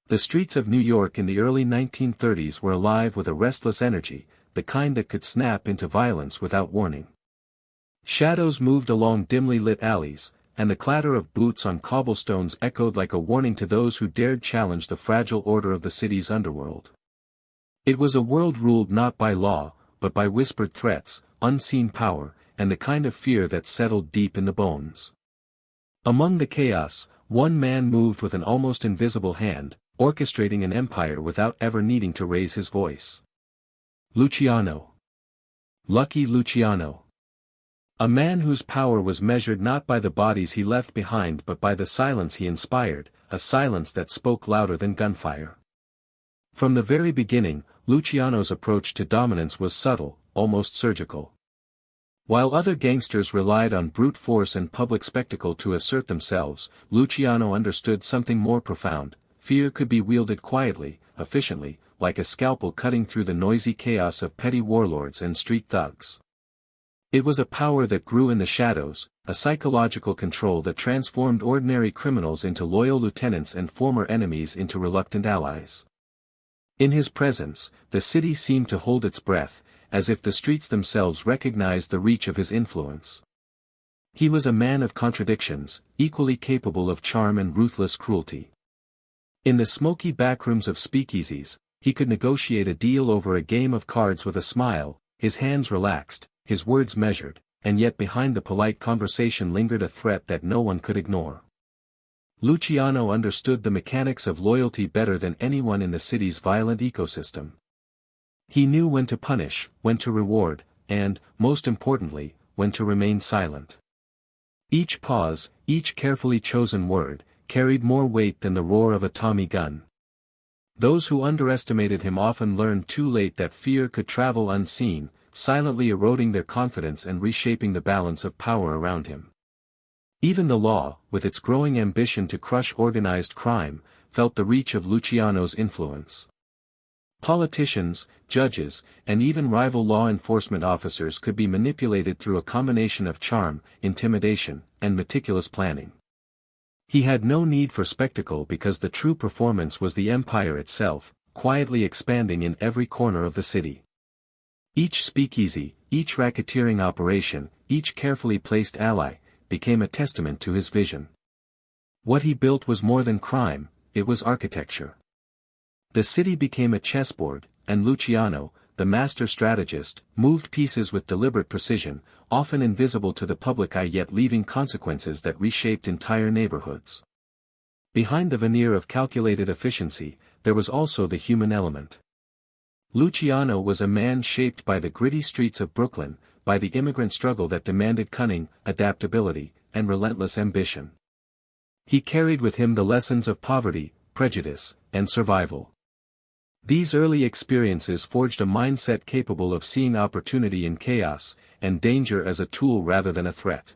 The streets of New York in the early 1930s were alive with a restless energy, the kind that could snap into violence without warning. Shadows moved along dimly lit alleys, and the clatter of boots on cobblestones echoed like a warning to those who dared challenge the fragile order of the city's underworld. It was a world ruled not by law, but by whispered threats, unseen power, and the kind of fear that settled deep in the bones. Among the chaos, one man moved with an almost invisible hand, orchestrating an empire without ever needing to raise his voice. Luciano. Lucky Luciano. A man whose power was measured not by the bodies he left behind but by the silence he inspired, a silence that spoke louder than gunfire. From the very beginning, Luciano's approach to dominance was subtle, almost surgical. While other gangsters relied on brute force and public spectacle to assert themselves, Luciano understood something more profound. Fear could be wielded quietly, efficiently, like a scalpel cutting through the noisy chaos of petty warlords and street thugs. It was a power that grew in the shadows, a psychological control that transformed ordinary criminals into loyal lieutenants and former enemies into reluctant allies. In his presence, the city seemed to hold its breath, as if the streets themselves recognized the reach of his influence. He was a man of contradictions, equally capable of charm and ruthless cruelty. In the smoky backrooms of speakeasies, he could negotiate a deal over a game of cards with a smile, his hands relaxed, his words measured, and yet behind the polite conversation lingered a threat that no one could ignore. Luciano understood the mechanics of loyalty better than anyone in the city's violent ecosystem. He knew when to punish, when to reward, and, most importantly, when to remain silent. Each pause, each carefully chosen word, carried more weight than the roar of a Tommy gun. Those who underestimated him often learned too late that fear could travel unseen, silently eroding their confidence and reshaping the balance of power around him. Even the law, with its growing ambition to crush organized crime, felt the reach of Luciano's influence. Politicians, judges, and even rival law enforcement officers could be manipulated through a combination of charm, intimidation, and meticulous planning. He had no need for spectacle because the true performance was the empire itself, quietly expanding in every corner of the city. Each speakeasy, each racketeering operation, each carefully placed ally, became a testament to his vision. What he built was more than crime, it was architecture. The city became a chessboard, and Luciano, the master strategist, moved pieces with deliberate precision, often invisible to the public eye yet leaving consequences that reshaped entire neighborhoods. Behind the veneer of calculated efficiency, there was also the human element. Luciano was a man shaped by the gritty streets of Brooklyn, by the immigrant struggle that demanded cunning, adaptability, and relentless ambition. He carried with him the lessons of poverty, prejudice, and survival. These early experiences forged a mindset capable of seeing opportunity in chaos, and danger as a tool rather than a threat.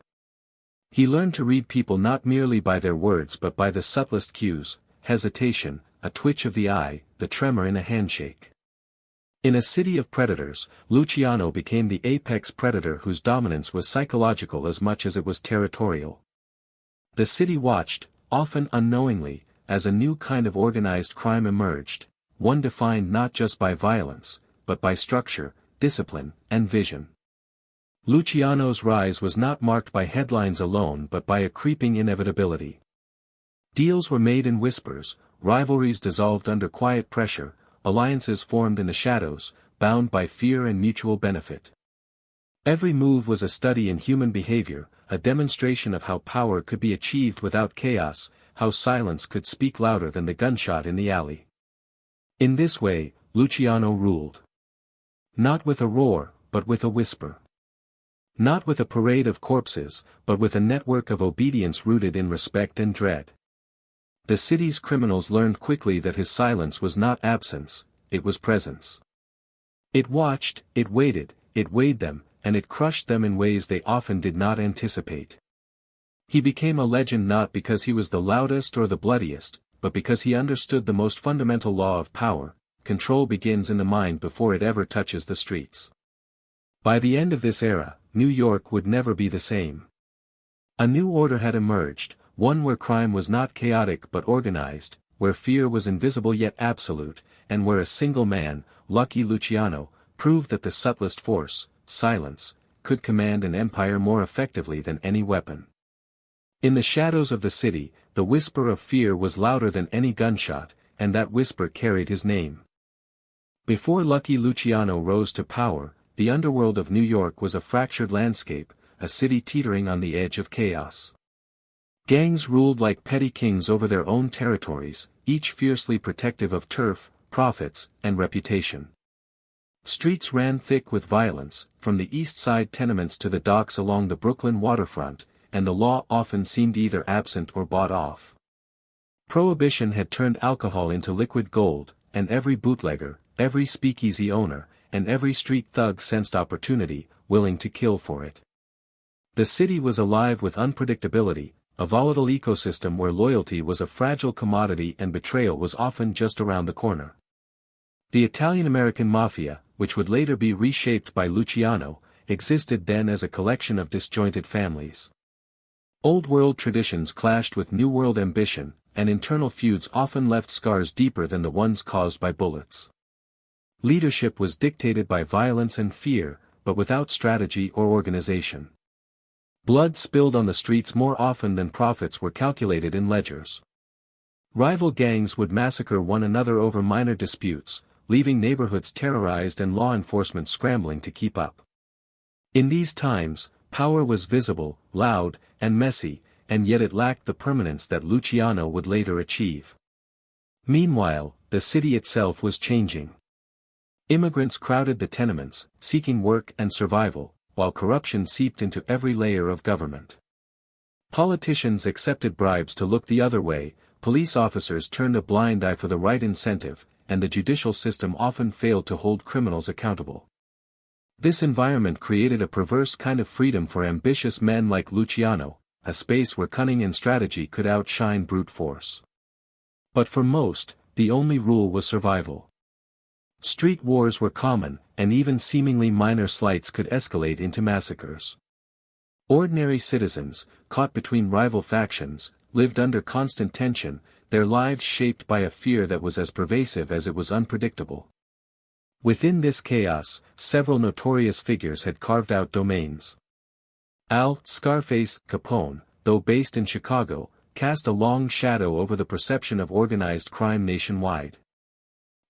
He learned to read people not merely by their words but by the subtlest cues, hesitation, a twitch of the eye, the tremor in a handshake. In a city of predators, Luciano became the apex predator whose dominance was psychological as much as it was territorial. The city watched, often unknowingly, as a new kind of organized crime emerged, one defined not just by violence, but by structure, discipline, and vision. Luciano's rise was not marked by headlines alone but by a creeping inevitability. Deals were made in whispers, rivalries dissolved under quiet pressure, alliances formed in the shadows, bound by fear and mutual benefit. Every move was a study in human behavior, a demonstration of how power could be achieved without chaos, how silence could speak louder than the gunshot in the alley. In this way, Luciano ruled. Not with a roar, but with a whisper. Not with a parade of corpses, but with a network of obedience rooted in respect and dread. The city's criminals learned quickly that his silence was not absence, it was presence. It watched, it waited, it weighed them, and it crushed them in ways they often did not anticipate. He became a legend not because he was the loudest or the bloodiest, but because he understood the most fundamental law of power: control begins in the mind before it ever touches the streets. By the end of this era, New York would never be the same. A new order had emerged, one where crime was not chaotic but organized, where fear was invisible yet absolute, and where a single man, Lucky Luciano, proved that the subtlest force, silence, could command an empire more effectively than any weapon. In the shadows of the city, the whisper of fear was louder than any gunshot, and that whisper carried his name. Before Lucky Luciano rose to power, the underworld of New York was a fractured landscape, a city teetering on the edge of chaos. Gangs ruled like petty kings over their own territories, each fiercely protective of turf, profits, and reputation. Streets ran thick with violence, from the East Side tenements to the docks along the Brooklyn waterfront, and the law often seemed either absent or bought off. Prohibition had turned alcohol into liquid gold, and every bootlegger, every speakeasy owner, and every street thug sensed opportunity, willing to kill for it. The city was alive with unpredictability, a volatile ecosystem where loyalty was a fragile commodity and betrayal was often just around the corner. The Italian-American Mafia, which would later be reshaped by Luciano, existed then as a collection of disjointed families. Old-world traditions clashed with new-world ambition, and internal feuds often left scars deeper than the ones caused by bullets. Leadership was dictated by violence and fear, but without strategy or organization. Blood spilled on the streets more often than profits were calculated in ledgers. Rival gangs would massacre one another over minor disputes, leaving neighborhoods terrorized and law enforcement scrambling to keep up. In these times, power was visible, loud, and messy, and yet it lacked the permanence that Luciano would later achieve. Meanwhile, the city itself was changing. Immigrants crowded the tenements, seeking work and survival, while corruption seeped into every layer of government. Politicians accepted bribes to look the other way, police officers turned a blind eye for the right incentive, and the judicial system often failed to hold criminals accountable. This environment created a perverse kind of freedom for ambitious men like Luciano, a space where cunning and strategy could outshine brute force. But for most, the only rule was survival. Street wars were common, and even seemingly minor slights could escalate into massacres. Ordinary citizens, caught between rival factions, lived under constant tension, their lives shaped by a fear that was as pervasive as it was unpredictable. Within this chaos, several notorious figures had carved out domains. Al Scarface Capone, though based in Chicago, cast a long shadow over the perception of organized crime nationwide.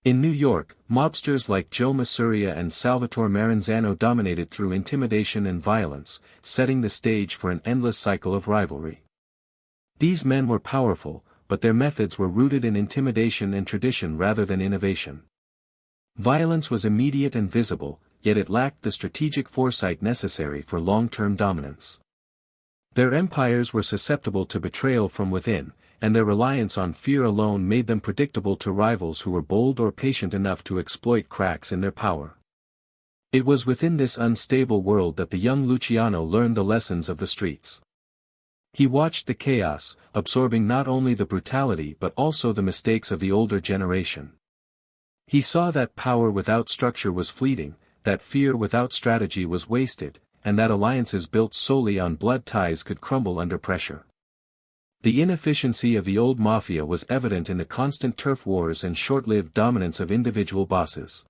In New York, mobsters like Joe Masuria and Salvatore Maranzano dominated through intimidation and violence, setting the stage for an endless cycle of rivalry. These men were powerful, but their methods were rooted in intimidation and tradition rather than innovation. Violence was immediate and visible, yet it lacked the strategic foresight necessary for long-term dominance. Their empires were susceptible to betrayal from within, and their reliance on fear alone made them predictable to rivals who were bold or patient enough to exploit cracks in their power. It was within this unstable world that the young Luciano learned the lessons of the streets. He watched the chaos, absorbing not only the brutality but also the mistakes of the older generation. He saw that power without structure was fleeting, that fear without strategy was wasted, and that alliances built solely on blood ties could crumble under pressure. The inefficiency of the old mafia was evident in the constant turf wars and short-lived dominance of individual bosses.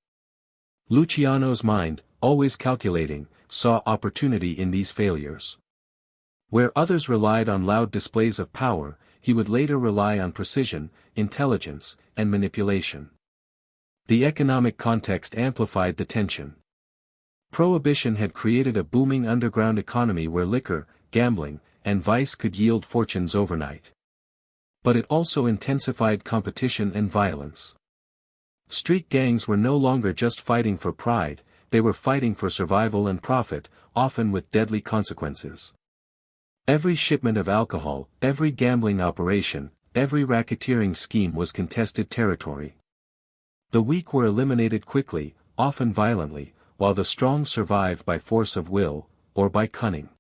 Luciano's mind, always calculating, saw opportunity in these failures. Where others relied on loud displays of power, he would later rely on precision, intelligence, and manipulation. The economic context amplified the tension. Prohibition had created a booming underground economy where liquor, gambling, and vice could yield fortunes overnight. But it also intensified competition and violence. Street gangs were no longer just fighting for pride, they were fighting for survival and profit, often with deadly consequences. Every shipment of alcohol, every gambling operation, every racketeering scheme was contested territory. The weak were eliminated quickly, often violently, while the strong survived by force of will, or by cunning.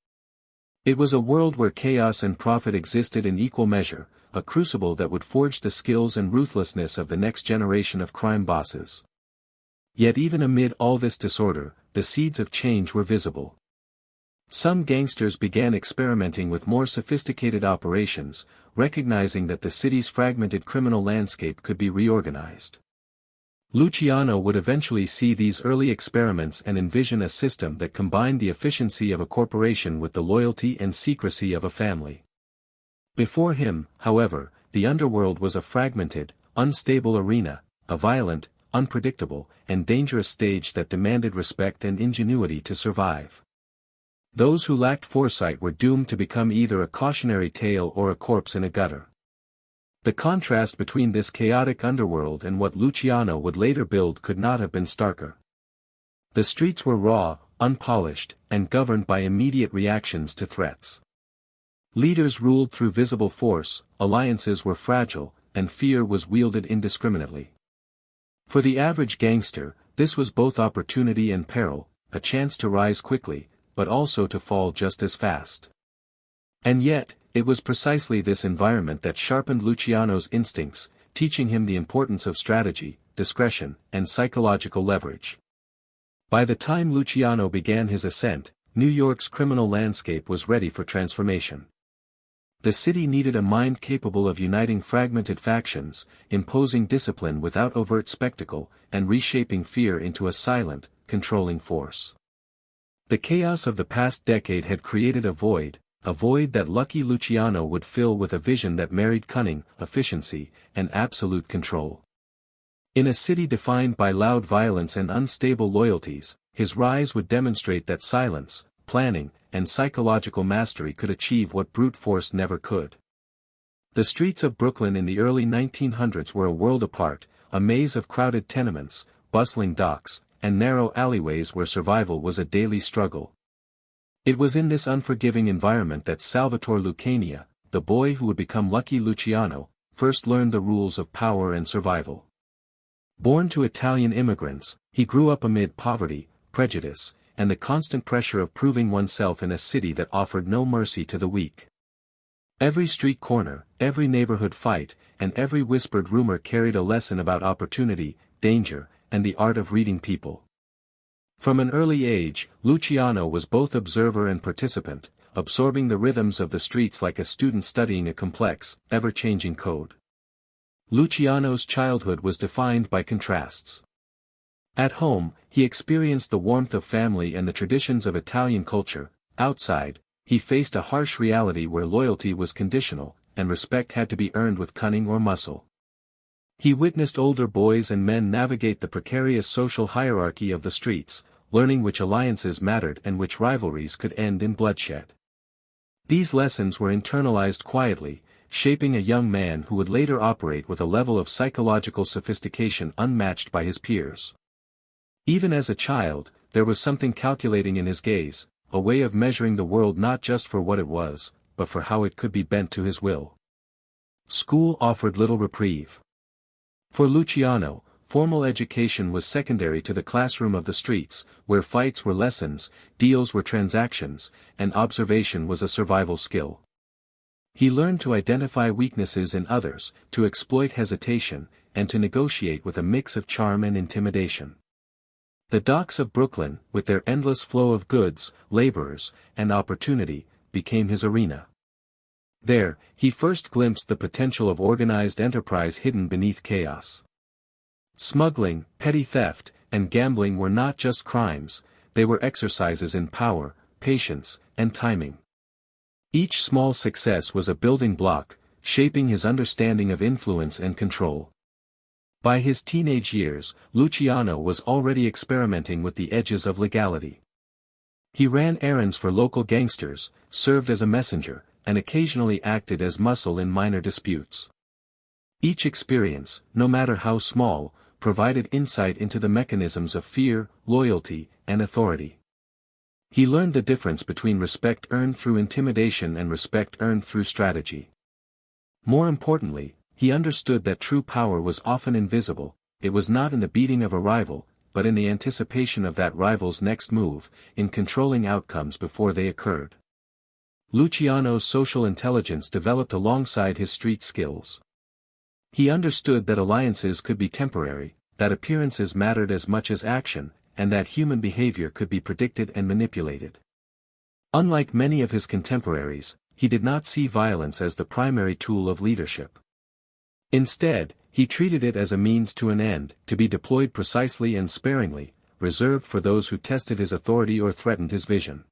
It was a world where chaos and profit existed in equal measure, a crucible that would forge the skills and ruthlessness of the next generation of crime bosses. Yet even amid all this disorder, the seeds of change were visible. Some gangsters began experimenting with more sophisticated operations, recognizing that the city's fragmented criminal landscape could be reorganized. Luciano would eventually see these early experiments and envision a system that combined the efficiency of a corporation with the loyalty and secrecy of a family. Before him, however, the underworld was a fragmented, unstable arena, a violent, unpredictable, and dangerous stage that demanded respect and ingenuity to survive. Those who lacked foresight were doomed to become either a cautionary tale or a corpse in a gutter. The contrast between this chaotic underworld and what Luciano would later build could not have been starker. The streets were raw, unpolished, and governed by immediate reactions to threats. Leaders ruled through visible force, alliances were fragile, and fear was wielded indiscriminately. For the average gangster, this was both opportunity and peril, a chance to rise quickly, but also to fall just as fast. And yet, it was precisely this environment that sharpened Luciano's instincts, teaching him the importance of strategy, discretion, and psychological leverage. By the time Luciano began his ascent, New York's criminal landscape was ready for transformation. The city needed a mind capable of uniting fragmented factions, imposing discipline without overt spectacle, and reshaping fear into a silent, controlling force. The chaos of the past decade had created a void that lucky Luciano would fill with a vision that married cunning, efficiency, and absolute control. In a city defined by loud violence and unstable loyalties, his rise would demonstrate that silence, planning, and psychological mastery could achieve what brute force never could. The streets of Brooklyn in the early 1900s were a world apart, a maze of crowded tenements, bustling docks, and narrow alleyways where survival was a daily struggle. It was in this unforgiving environment that Salvatore Lucania, the boy who would become Lucky Luciano, first learned the rules of power and survival. Born to Italian immigrants, he grew up amid poverty, prejudice, and the constant pressure of proving oneself in a city that offered no mercy to the weak. Every street corner, every neighborhood fight, and every whispered rumor carried a lesson about opportunity, danger, and the art of reading people. From an early age, Luciano was both observer and participant, absorbing the rhythms of the streets like a student studying a complex, ever-changing code. Luciano's childhood was defined by contrasts. At home, he experienced the warmth of family and the traditions of Italian culture. Outside, he faced a harsh reality where loyalty was conditional, and respect had to be earned with cunning or muscle. He witnessed older boys and men navigate the precarious social hierarchy of the streets, learning which alliances mattered and which rivalries could end in bloodshed. These lessons were internalized quietly, shaping a young man who would later operate with a level of psychological sophistication unmatched by his peers. Even as a child, there was something calculating in his gaze, a way of measuring the world not just for what it was, but for how it could be bent to his will. School offered little reprieve. For Luciano, formal education was secondary to the classroom of the streets, where fights were lessons, deals were transactions, and observation was a survival skill. He learned to identify weaknesses in others, to exploit hesitation, and to negotiate with a mix of charm and intimidation. The docks of Brooklyn, with their endless flow of goods, laborers, and opportunity, became his arena. There, he first glimpsed the potential of organized enterprise hidden beneath chaos. Smuggling, petty theft, and gambling were not just crimes, they were exercises in power, patience, and timing. Each small success was a building block, shaping his understanding of influence and control. By his teenage years, Luciano was already experimenting with the edges of legality. He ran errands for local gangsters, served as a messenger, and occasionally acted as muscle in minor disputes. Each experience, no matter how small, provided insight into the mechanisms of fear, loyalty, and authority. He learned the difference between respect earned through intimidation and respect earned through strategy. More importantly, he understood that true power was often invisible. It was not in the beating of a rival, but in the anticipation of that rival's next move, in controlling outcomes before they occurred. Luciano's social intelligence developed alongside his street skills. He understood that alliances could be temporary, that appearances mattered as much as action, and that human behavior could be predicted and manipulated. Unlike many of his contemporaries, he did not see violence as the primary tool of leadership. Instead, he treated it as a means to an end, to be deployed precisely and sparingly, reserved for those who tested his authority or threatened his vision.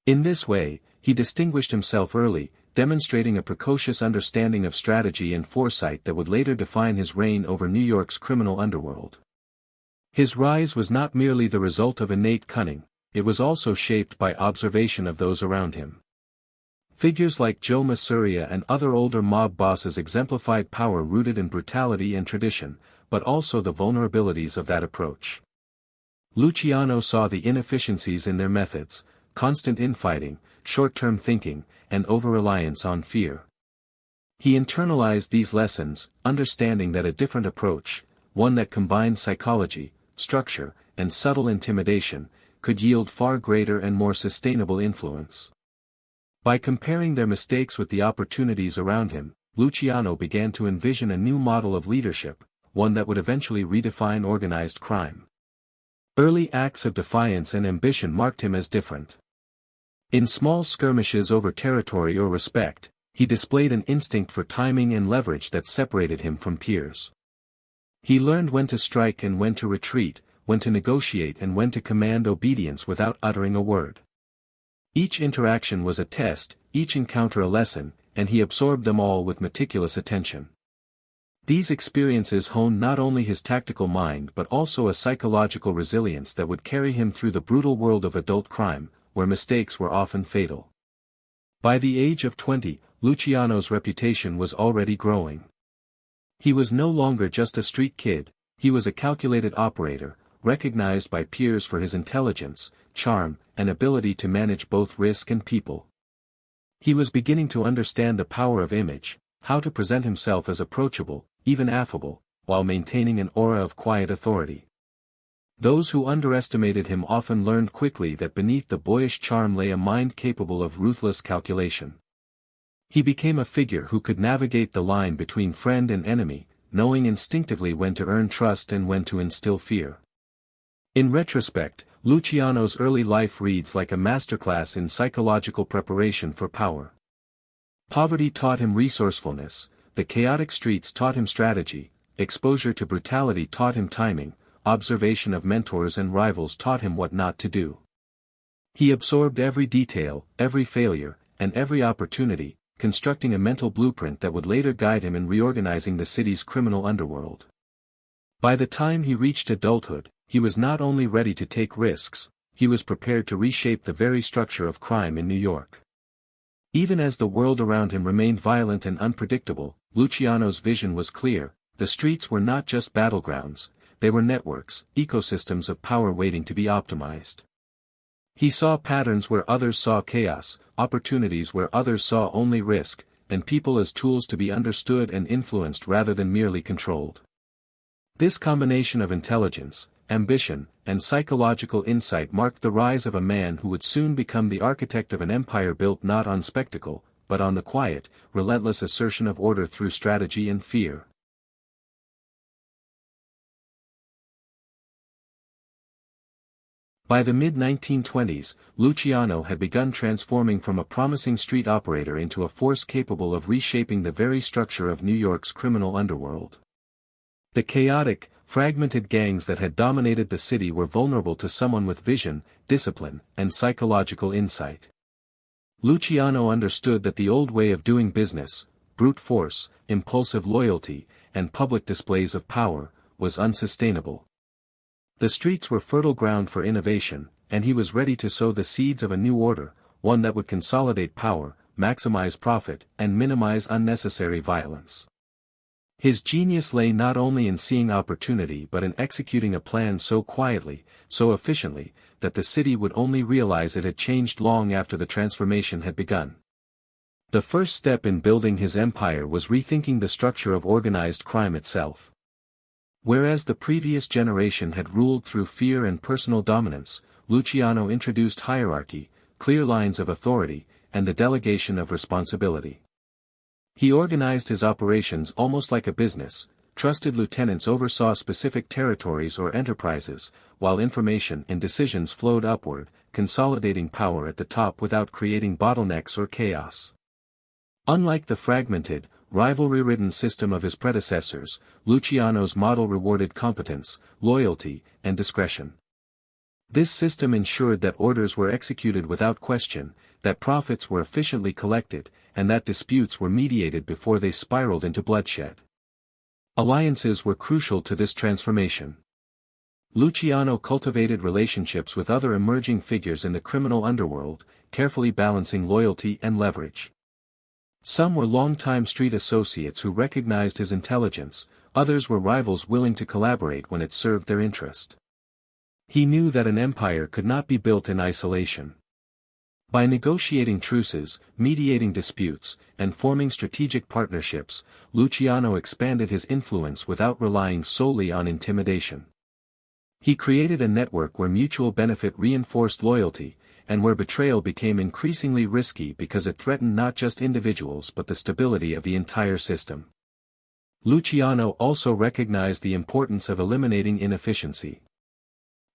In this way, he distinguished himself early, demonstrating a precocious understanding of strategy and foresight that would later define his reign over New York's criminal underworld. His rise was not merely the result of innate cunning, it was also shaped by observation of those around him. Figures like Joe Masuria and other older mob bosses exemplified power rooted in brutality and tradition, but also the vulnerabilities of that approach. Luciano saw the inefficiencies in their methods, constant infighting, short-term thinking, and over-reliance on fear. He internalized these lessons, understanding that a different approach, one that combined psychology, structure, and subtle intimidation, could yield far greater and more sustainable influence. By comparing their mistakes with the opportunities around him, Luciano began to envision a new model of leadership, one that would eventually redefine organized crime. Early acts of defiance and ambition marked him as different. In small skirmishes over territory or respect, he displayed an instinct for timing and leverage that separated him from peers. He learned when to strike and when to retreat, when to negotiate and when to command obedience without uttering a word. Each interaction was a test, each encounter a lesson, and he absorbed them all with meticulous attention. These experiences honed not only his tactical mind but also a psychological resilience that would carry him through the brutal world of adult crime, where mistakes were often fatal. By the age of 20, Luciano's reputation was already growing. He was no longer just a street kid, he was a calculated operator, recognized by peers for his intelligence, charm, and ability to manage both risk and people. He was beginning to understand the power of image, how to present himself as approachable, even affable, while maintaining an aura of quiet authority. Those who underestimated him often learned quickly that beneath the boyish charm lay a mind capable of ruthless calculation. He became a figure who could navigate the line between friend and enemy, knowing instinctively when to earn trust and when to instill fear. In retrospect, Luciano's early life reads like a masterclass in psychological preparation for power. Poverty taught him resourcefulness, the chaotic streets taught him strategy, exposure to brutality taught him timing, observation of mentors and rivals taught him what not to do. He absorbed every detail, every failure, and every opportunity, constructing a mental blueprint that would later guide him in reorganizing the city's criminal underworld. By the time he reached adulthood, he was not only ready to take risks, he was prepared to reshape the very structure of crime in New York. Even as the world around him remained violent and unpredictable, Luciano's vision was clear: the streets were not just battlegrounds, they were networks, ecosystems of power waiting to be optimized. He saw patterns where others saw chaos, opportunities where others saw only risk, and people as tools to be understood and influenced rather than merely controlled. This combination of intelligence, ambition, and psychological insight marked the rise of a man who would soon become the architect of an empire built not on spectacle, but on the quiet, relentless assertion of order through strategy and fear. By the mid-1920s, Luciano had begun transforming from a promising street operator into a force capable of reshaping the very structure of New York's criminal underworld. The chaotic, fragmented gangs that had dominated the city were vulnerable to someone with vision, discipline, and psychological insight. Luciano understood that the old way of doing business, brute force, impulsive loyalty, and public displays of power, was unsustainable. The streets were fertile ground for innovation, and he was ready to sow the seeds of a new order, one that would consolidate power, maximize profit, and minimize unnecessary violence. His genius lay not only in seeing opportunity but in executing a plan so quietly, so efficiently, that the city would only realize it had changed long after the transformation had begun. The first step in building his empire was rethinking the structure of organized crime itself. Whereas the previous generation had ruled through fear and personal dominance, Luciano introduced hierarchy, clear lines of authority, and the delegation of responsibility. He organized his operations almost like a business. Trusted lieutenants oversaw specific territories or enterprises, while information and decisions flowed upward, consolidating power at the top without creating bottlenecks or chaos. Unlike the fragmented, rivalry-ridden system of his predecessors, Luciano's model rewarded competence, loyalty, and discretion. This system ensured that orders were executed without question, that profits were efficiently collected, and that disputes were mediated before they spiraled into bloodshed. Alliances were crucial to this transformation. Luciano cultivated relationships with other emerging figures in the criminal underworld, carefully balancing loyalty and leverage. Some were longtime street associates who recognized his intelligence, others were rivals willing to collaborate when it served their interest. He knew that an empire could not be built in isolation. By negotiating truces, mediating disputes, and forming strategic partnerships, Luciano expanded his influence without relying solely on intimidation. He created a network where mutual benefit reinforced loyalty, and where betrayal became increasingly risky because it threatened not just individuals but the stability of the entire system. Luciano also recognized the importance of eliminating inefficiency.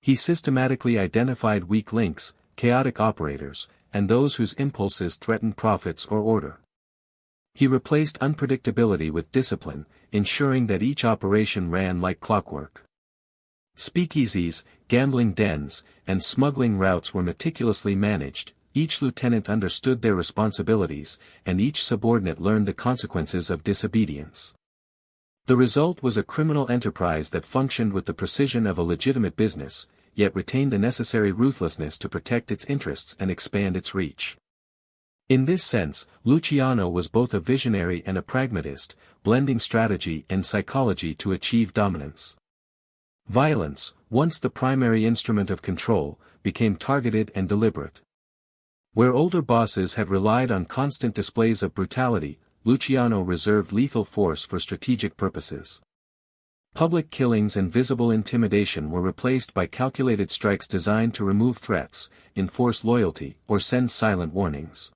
He systematically identified weak links, chaotic operators, and those whose impulses threatened profits or order. He replaced unpredictability with discipline, ensuring that each operation ran like clockwork. Speakeasies, gambling dens, and smuggling routes were meticulously managed, each lieutenant understood their responsibilities, and each subordinate learned the consequences of disobedience. The result was a criminal enterprise that functioned with the precision of a legitimate business, yet retained the necessary ruthlessness to protect its interests and expand its reach. In this sense, Luciano was both a visionary and a pragmatist, blending strategy and psychology to achieve dominance. Violence, once the primary instrument of control, became targeted and deliberate. Where older bosses had relied on constant displays of brutality, Luciano reserved lethal force for strategic purposes. Public killings and visible intimidation were replaced by calculated strikes designed to remove threats, enforce loyalty, or send silent warnings.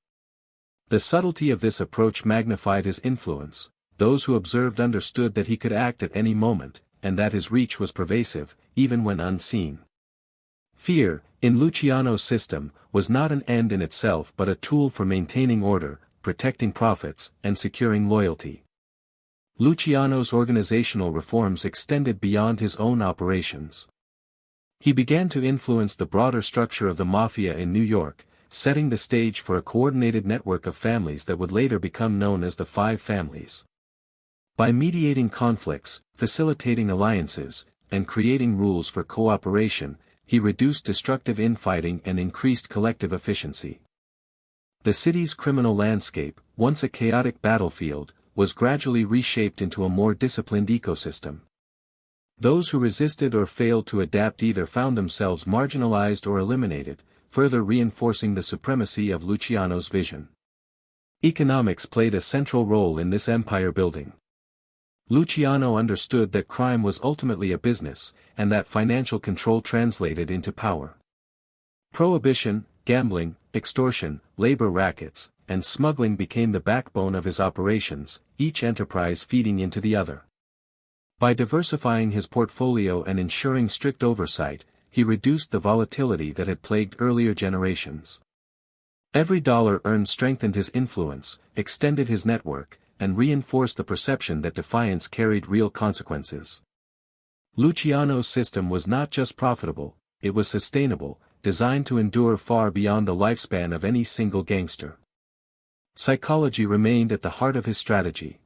The subtlety of this approach magnified his influence. Those who observed understood that he could act at any moment, and that his reach was pervasive, even when unseen. Fear, in Luciano's system, was not an end in itself but a tool for maintaining order, protecting profits, and securing loyalty. Luciano's organizational reforms extended beyond his own operations. He began to influence the broader structure of the Mafia in New York, setting the stage for a coordinated network of families that would later become known as the Five Families. By mediating conflicts, facilitating alliances, and creating rules for cooperation, he reduced destructive infighting and increased collective efficiency. The city's criminal landscape, once a chaotic battlefield, was gradually reshaped into a more disciplined ecosystem. Those who resisted or failed to adapt either found themselves marginalized or eliminated, further reinforcing the supremacy of Luciano's vision. Economics played a central role in this empire building. Luciano understood that crime was ultimately a business, and that financial control translated into power. Prohibition, gambling, extortion, labor rackets, and smuggling became the backbone of his operations, each enterprise feeding into the other. By diversifying his portfolio and ensuring strict oversight, he reduced the volatility that had plagued earlier generations. Every dollar earned strengthened his influence, extended his network, and reinforced the perception that defiance carried real consequences. Luciano's system was not just profitable, it was sustainable, designed to endure far beyond the lifespan of any single gangster. Psychology remained at the heart of his strategy.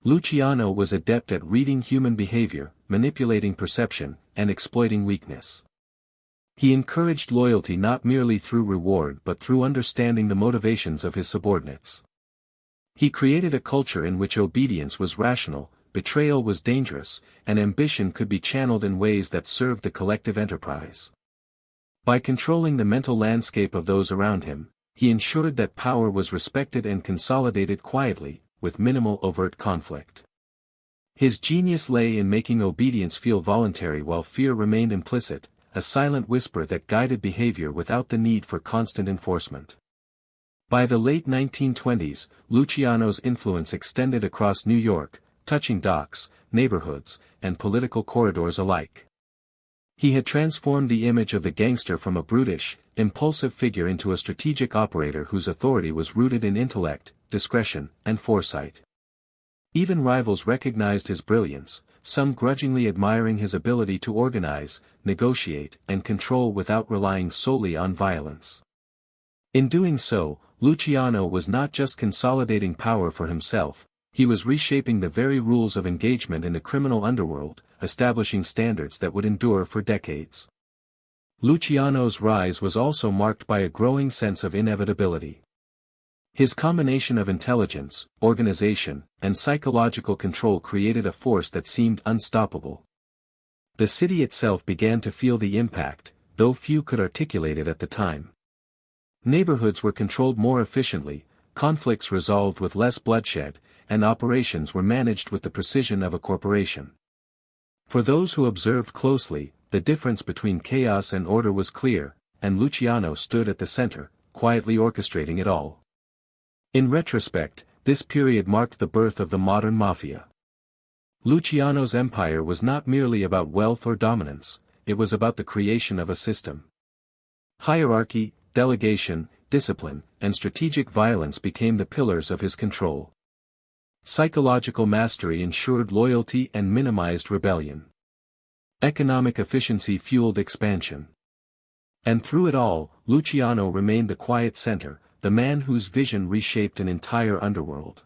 Luciano was adept at reading human behavior, manipulating perception, and exploiting weakness. He encouraged loyalty not merely through reward but through understanding the motivations of his subordinates. He created a culture in which obedience was rational, betrayal was dangerous, and ambition could be channeled in ways that served the collective enterprise. By controlling the mental landscape of those around him, he ensured that power was respected and consolidated quietly, with minimal overt conflict. His genius lay in making obedience feel voluntary while fear remained implicit, a silent whisper that guided behavior without the need for constant enforcement. By the late 1920s, Luciano's influence extended across New York, touching docks, neighborhoods, and political corridors alike. He had transformed the image of the gangster from a brutish, impulsive figure into a strategic operator whose authority was rooted in intellect, discretion, and foresight. Even rivals recognized his brilliance, some grudgingly admiring his ability to organize, negotiate, and control without relying solely on violence. In doing so, Luciano was not just consolidating power for himself, he was reshaping the very rules of engagement in the criminal underworld, establishing standards that would endure for decades. Luciano's rise was also marked by a growing sense of inevitability. His combination of intelligence, organization, and psychological control created a force that seemed unstoppable. The city itself began to feel the impact, though few could articulate it at the time. Neighborhoods were controlled more efficiently, conflicts resolved with less bloodshed, and operations were managed with the precision of a corporation. For those who observed closely, the difference between chaos and order was clear, and Luciano stood at the center, quietly orchestrating it all. In retrospect, this period marked the birth of the modern Mafia. Luciano's empire was not merely about wealth or dominance, it was about the creation of a system. Hierarchy, delegation, discipline, and strategic violence became the pillars of his control. Psychological mastery ensured loyalty and minimized rebellion. Economic efficiency fueled expansion. And through it all, Luciano remained the quiet center, the man whose vision reshaped an entire underworld.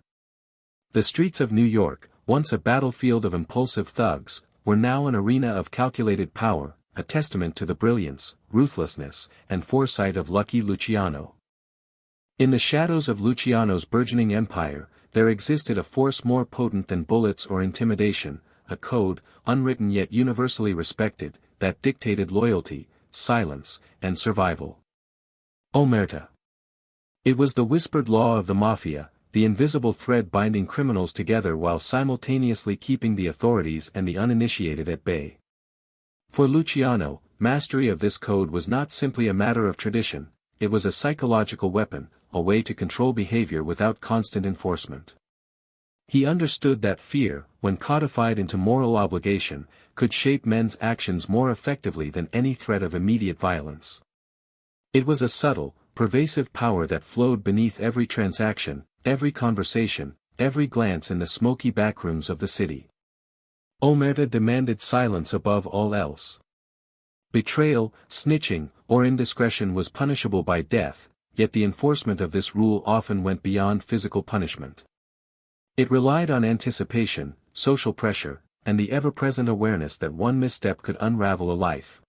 The streets of New York, once a battlefield of impulsive thugs, were now an arena of calculated power, a testament to the brilliance, ruthlessness, and foresight of lucky Luciano. In the shadows of Luciano's burgeoning empire, there existed a force more potent than bullets or intimidation, a code, unwritten yet universally respected, that dictated loyalty, silence, and survival. Omerta. It was the whispered law of the Mafia, the invisible thread binding criminals together while simultaneously keeping the authorities and the uninitiated at bay. For Luciano, mastery of this code was not simply a matter of tradition, it was a psychological weapon, a way to control behavior without constant enforcement. He understood that fear, when codified into moral obligation, could shape men's actions more effectively than any threat of immediate violence. It was a subtle, pervasive power that flowed beneath every transaction, every conversation, every glance in the smoky backrooms of the city. Omerta demanded silence above all else. Betrayal, snitching, or indiscretion was punishable by death, yet the enforcement of this rule often went beyond physical punishment. It relied on anticipation, social pressure, and the ever-present awareness that one misstep could unravel a life.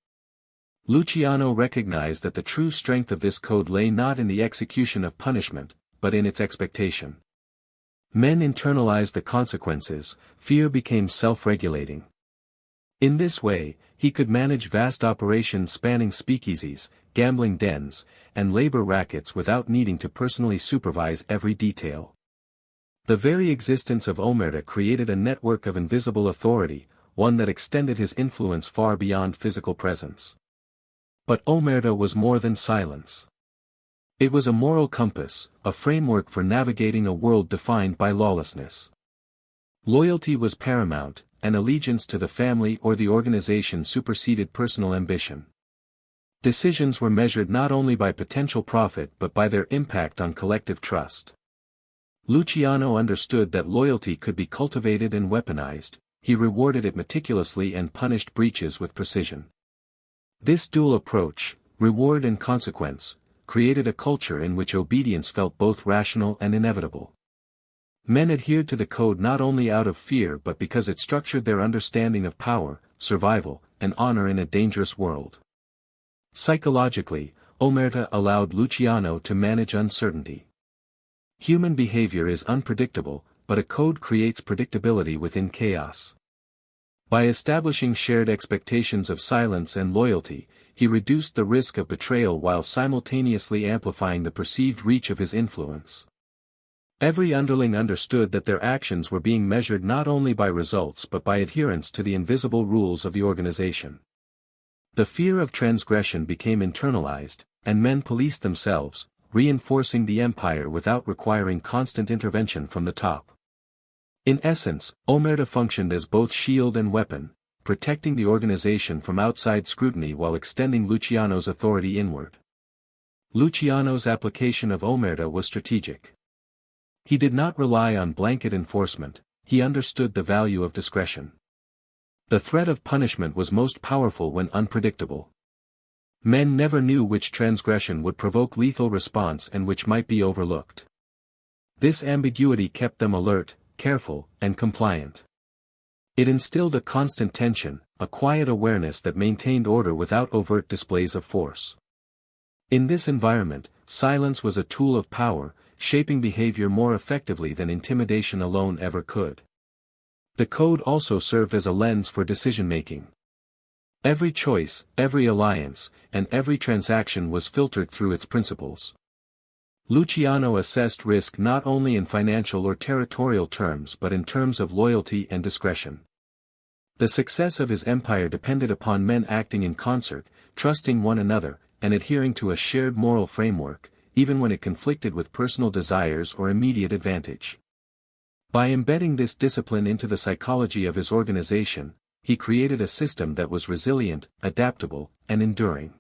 Luciano recognized that the true strength of this code lay not in the execution of punishment, but in its expectation. Men internalized the consequences, fear became self-regulating. In this way, he could manage vast operations spanning speakeasies, gambling dens, and labor rackets without needing to personally supervise every detail. The very existence of Omerta created a network of invisible authority, one that extended his influence far beyond physical presence. But Omerta was more than silence. It was a moral compass, a framework for navigating a world defined by lawlessness. Loyalty was paramount, and allegiance to the family or the organization superseded personal ambition. Decisions were measured not only by potential profit but by their impact on collective trust. Luciano understood that loyalty could be cultivated and weaponized, he rewarded it meticulously and punished breaches with precision. This dual approach, reward and consequence, created a culture in which obedience felt both rational and inevitable. Men adhered to the code not only out of fear but because it structured their understanding of power, survival, and honor in a dangerous world. Psychologically, Omerta allowed Luciano to manage uncertainty. Human behavior is unpredictable, but a code creates predictability within chaos. By establishing shared expectations of silence and loyalty, he reduced the risk of betrayal while simultaneously amplifying the perceived reach of his influence. Every underling understood that their actions were being measured not only by results but by adherence to the invisible rules of the organization. The fear of transgression became internalized, and men policed themselves, reinforcing the empire without requiring constant intervention from the top. In essence, Omerta functioned as both shield and weapon, protecting the organization from outside scrutiny while extending Luciano's authority inward. Luciano's application of omerta was strategic. He did not rely on blanket enforcement, he understood the value of discretion. The threat of punishment was most powerful when unpredictable. Men never knew which transgression would provoke lethal response and which might be overlooked. This ambiguity kept them alert, careful, and compliant. It instilled a constant tension, a quiet awareness that maintained order without overt displays of force. In this environment, silence was a tool of power, shaping behavior more effectively than intimidation alone ever could. The code also served as a lens for decision-making. Every choice, every alliance, and every transaction was filtered through its principles. Luciano assessed risk not only in financial or territorial terms but in terms of loyalty and discretion. The success of his empire depended upon men acting in concert, trusting one another, and adhering to a shared moral framework, even when it conflicted with personal desires or immediate advantage. By embedding this discipline into the psychology of his organization, he created a system that was resilient, adaptable, and enduring.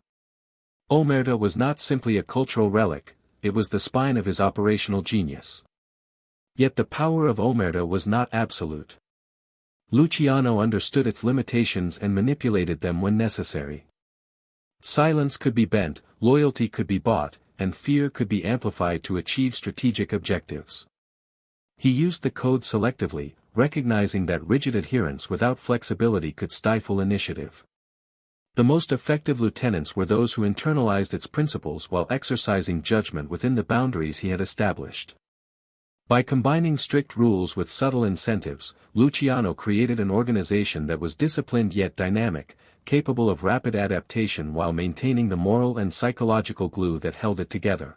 Omerta was not simply a cultural relic, it was the spine of his operational genius. Yet the power of omerta was not absolute. Luciano understood its limitations and manipulated them when necessary. Silence could be bent, loyalty could be bought, and fear could be amplified to achieve strategic objectives. He used the code selectively, recognizing that rigid adherence without flexibility could stifle initiative. The most effective lieutenants were those who internalized its principles while exercising judgment within the boundaries he had established. By combining strict rules with subtle incentives, Luciano created an organization that was disciplined yet dynamic, capable of rapid adaptation while maintaining the moral and psychological glue that held it together.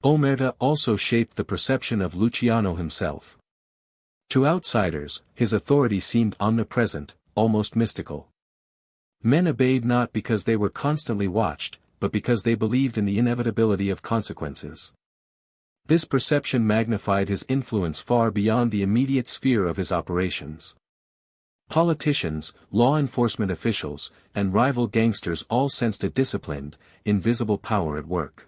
Omerta also shaped the perception of Luciano himself. To outsiders, his authority seemed omnipresent, almost mystical. Men obeyed not because they were constantly watched, but because they believed in the inevitability of consequences. This perception magnified his influence far beyond the immediate sphere of his operations. Politicians, law enforcement officials, and rival gangsters all sensed a disciplined, invisible power at work.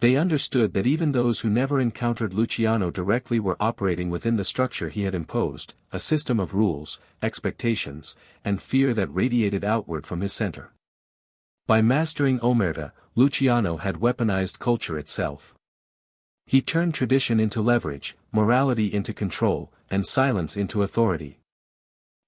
They understood that even those who never encountered Luciano directly were operating within the structure he had imposed, a system of rules, expectations, and fear that radiated outward from his center. By mastering omerta, Luciano had weaponized culture itself. He turned tradition into leverage, morality into control, and silence into authority.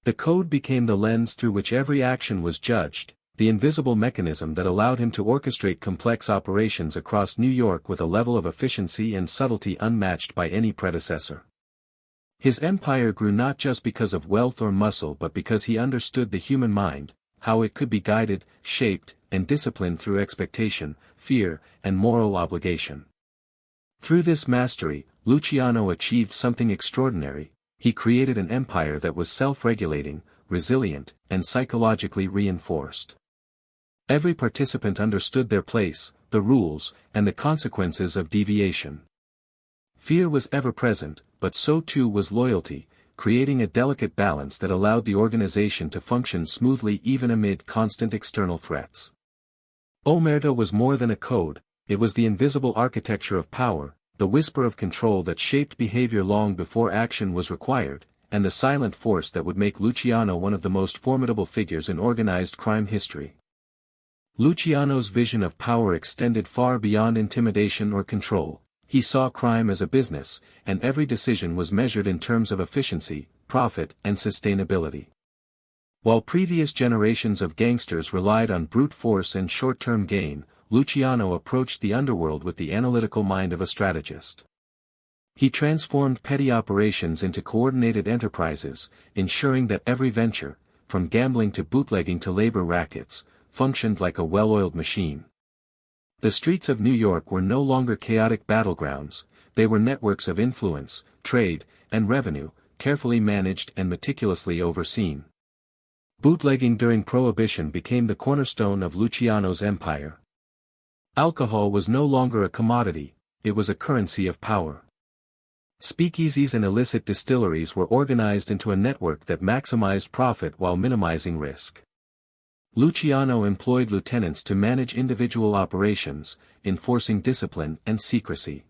The code became the lens through which every action was judged, the invisible mechanism that allowed him to orchestrate complex operations across New York with a level of efficiency and subtlety unmatched by any predecessor. His empire grew not just because of wealth or muscle but because he understood the human mind, how it could be guided, shaped, and disciplined through expectation, fear, and moral obligation. Through this mastery, Luciano achieved something extraordinary. He created an empire that was self-regulating, resilient, and psychologically reinforced. Every participant understood their place, the rules, and the consequences of deviation. Fear was ever present, but so too was loyalty, creating a delicate balance that allowed the organization to function smoothly even amid constant external threats. Omerta was more than a code, it was the invisible architecture of power, the whisper of control that shaped behavior long before action was required, and the silent force that would make Luciano one of the most formidable figures in organized crime history. Luciano's vision of power extended far beyond intimidation or control. He saw crime as a business, and every decision was measured in terms of efficiency, profit, and sustainability. While previous generations of gangsters relied on brute force and short-term gain, Luciano approached the underworld with the analytical mind of a strategist. He transformed petty operations into coordinated enterprises, ensuring that every venture, from gambling to bootlegging to labor rackets, functioned like a well-oiled machine. The streets of New York were no longer chaotic battlegrounds, they were networks of influence, trade, and revenue, carefully managed and meticulously overseen. Bootlegging during Prohibition became the cornerstone of Luciano's empire. Alcohol was no longer a commodity, it was a currency of power. Speakeasies and illicit distilleries were organized into a network that maximized profit while minimizing risk. Luciano employed lieutenants to manage individual operations, enforcing discipline and secrecy.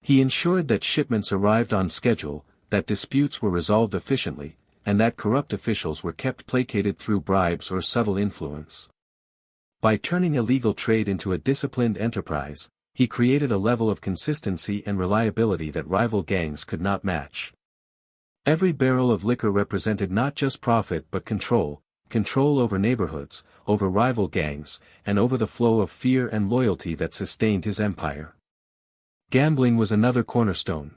He ensured that shipments arrived on schedule, that disputes were resolved efficiently, and that corrupt officials were kept placated through bribes or subtle influence. By turning illegal trade into a disciplined enterprise, he created a level of consistency and reliability that rival gangs could not match. Every barrel of liquor represented not just profit but control over neighborhoods, over rival gangs, and over the flow of fear and loyalty that sustained his empire. Gambling was another cornerstone.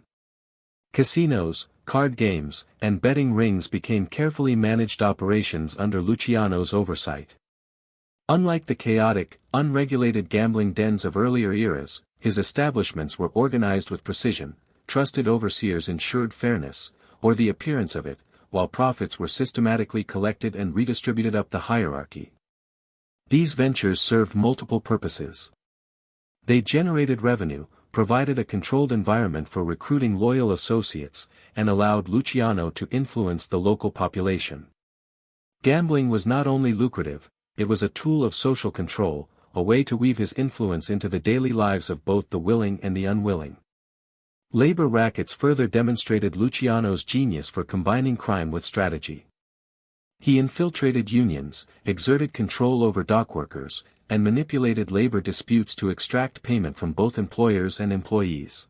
Casinos, card games, and betting rings became carefully managed operations under Luciano's oversight. Unlike the chaotic, unregulated gambling dens of earlier eras, his establishments were organized with precision, trusted overseers ensured fairness, or the appearance of it, while profits were systematically collected and redistributed up the hierarchy. These ventures served multiple purposes. They generated revenue, provided a controlled environment for recruiting loyal associates, and allowed Luciano to influence the local population. Gambling was not only lucrative, it was a tool of social control, a way to weave his influence into the daily lives of both the willing and the unwilling. Labor rackets further demonstrated Luciano's genius for combining crime with strategy. He infiltrated unions, exerted control over dockworkers, and manipulated labor disputes to extract payment from both employers and employees.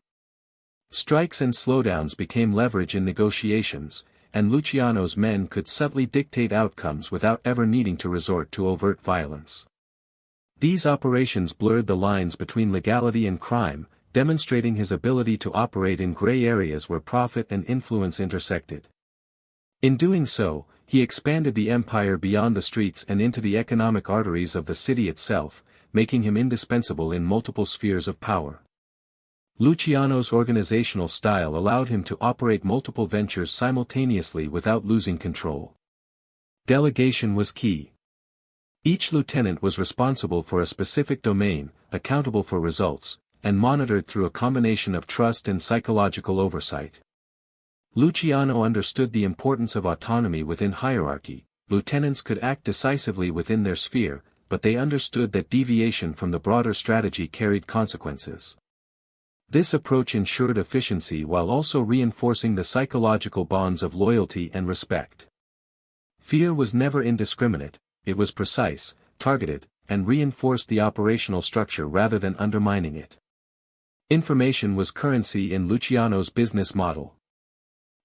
Strikes and slowdowns became leverage in negotiations, and Luciano's men could subtly dictate outcomes without ever needing to resort to overt violence. These operations blurred the lines between legality and crime, demonstrating his ability to operate in gray areas where profit and influence intersected. In doing so, he expanded the empire beyond the streets and into the economic arteries of the city itself, making him indispensable in multiple spheres of power. Luciano's organizational style allowed him to operate multiple ventures simultaneously without losing control. Delegation was key. Each lieutenant was responsible for a specific domain, accountable for results, and monitored through a combination of trust and psychological oversight. Luciano understood the importance of autonomy within hierarchy. Lieutenants could act decisively within their sphere, but they understood that deviation from the broader strategy carried consequences. This approach ensured efficiency while also reinforcing the psychological bonds of loyalty and respect. Fear was never indiscriminate, it was precise, targeted, and reinforced the operational structure rather than undermining it. Information was currency in Luciano's business model.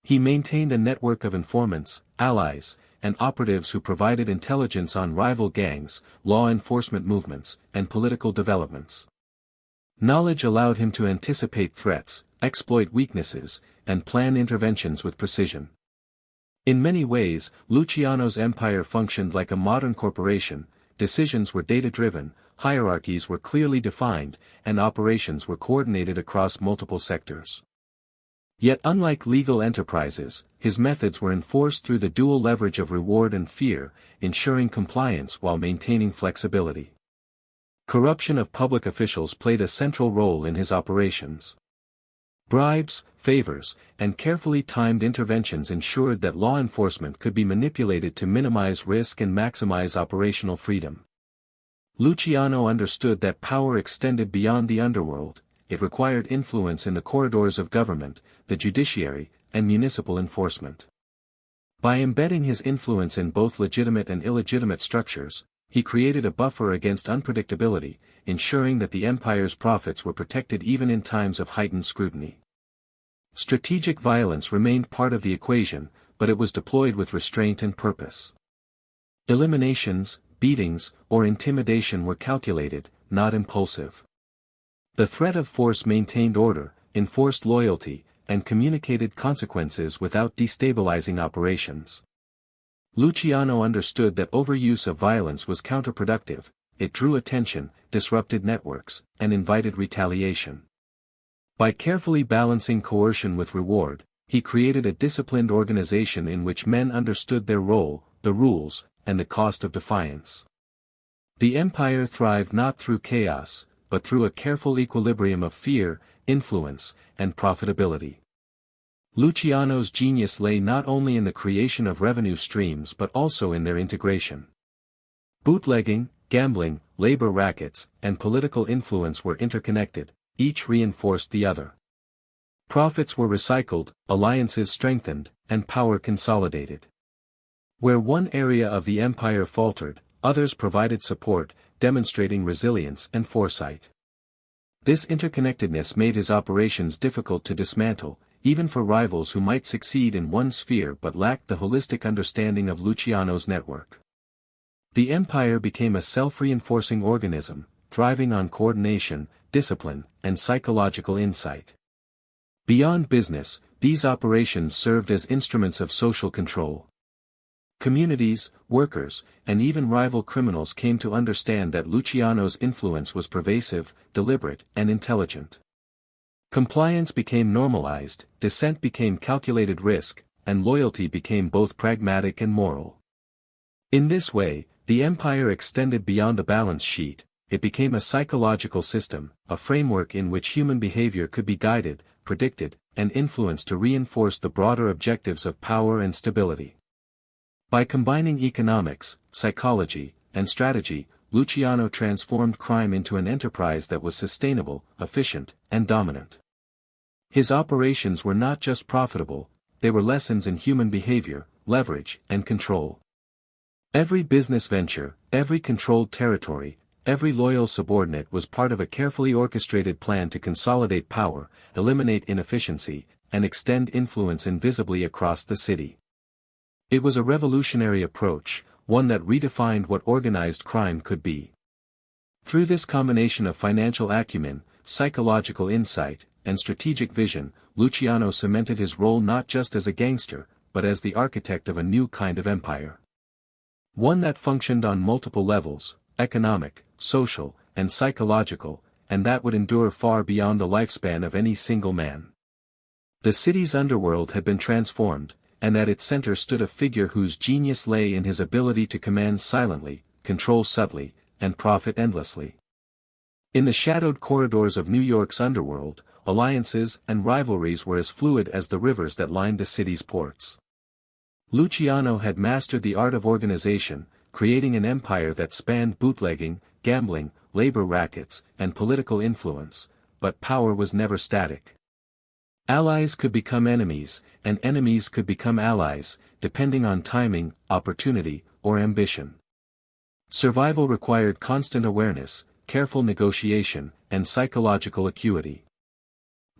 He maintained a network of informants, allies, and operatives who provided intelligence on rival gangs, law enforcement movements, and political developments. Knowledge allowed him to anticipate threats, exploit weaknesses, and plan interventions with precision. In many ways, Luciano's empire functioned like a modern corporation. Decisions were data-driven, hierarchies were clearly defined, and operations were coordinated across multiple sectors. Yet unlike legal enterprises, his methods were enforced through the dual leverage of reward and fear, ensuring compliance while maintaining flexibility. Corruption of public officials played a central role in his operations. Bribes, favors, and carefully timed interventions ensured that law enforcement could be manipulated to minimize risk and maximize operational freedom. Luciano understood that power extended beyond the underworld. It required influence in the corridors of government, the judiciary, and municipal enforcement. By embedding his influence in both legitimate and illegitimate structures, he created a buffer against unpredictability, ensuring that the empire's profits were protected even in times of heightened scrutiny. Strategic violence remained part of the equation, but it was deployed with restraint and purpose. Eliminations, beatings, or intimidation were calculated, not impulsive. The threat of force maintained order, enforced loyalty, and communicated consequences without destabilizing operations. Luciano understood that overuse of violence was counterproductive. It drew attention, disrupted networks, and invited retaliation. By carefully balancing coercion with reward, he created a disciplined organization in which men understood their role, the rules, and the cost of defiance. The empire thrived not through chaos, but through a careful equilibrium of fear, influence, and profitability. Luciano's genius lay not only in the creation of revenue streams but also in their integration. Bootlegging, gambling, labor rackets, and political influence were interconnected, each reinforced the other. Profits were recycled, alliances strengthened, and power consolidated. Where one area of the empire faltered, others provided support, demonstrating resilience and foresight. This interconnectedness made his operations difficult to dismantle, even for rivals who might succeed in one sphere but lacked the holistic understanding of Luciano's network. The empire became a self-reinforcing organism, thriving on coordination, discipline, and psychological insight. Beyond business, these operations served as instruments of social control. Communities, workers, and even rival criminals came to understand that Luciano's influence was pervasive, deliberate, and intelligent. Compliance became normalized, dissent became calculated risk, and loyalty became both pragmatic and moral. In this way, the empire extended beyond the balance sheet. It became a psychological system, a framework in which human behavior could be guided, predicted, and influenced to reinforce the broader objectives of power and stability. By combining economics, psychology, and strategy, Luciano transformed crime into an enterprise that was sustainable, efficient, and dominant. His operations were not just profitable, they were lessons in human behavior, leverage, and control. Every business venture, every controlled territory, every loyal subordinate was part of a carefully orchestrated plan to consolidate power, eliminate inefficiency, and extend influence invisibly across the city. It was a revolutionary approach, one that redefined what organized crime could be. Through this combination of financial acumen, psychological insight, and strategic vision, Luciano cemented his role not just as a gangster, but as the architect of a new kind of empire. One that functioned on multiple levels, economic, social, and psychological, and that would endure far beyond the lifespan of any single man. The city's underworld had been transformed, and at its center stood a figure whose genius lay in his ability to command silently, control subtly, and profit endlessly. In the shadowed corridors of New York's underworld, alliances and rivalries were as fluid as the rivers that lined the city's ports. Luciano had mastered the art of organization, creating an empire that spanned bootlegging, gambling, labor rackets, and political influence, but power was never static. Allies could become enemies, and enemies could become allies, depending on timing, opportunity, or ambition. Survival required constant awareness, careful negotiation, and psychological acuity.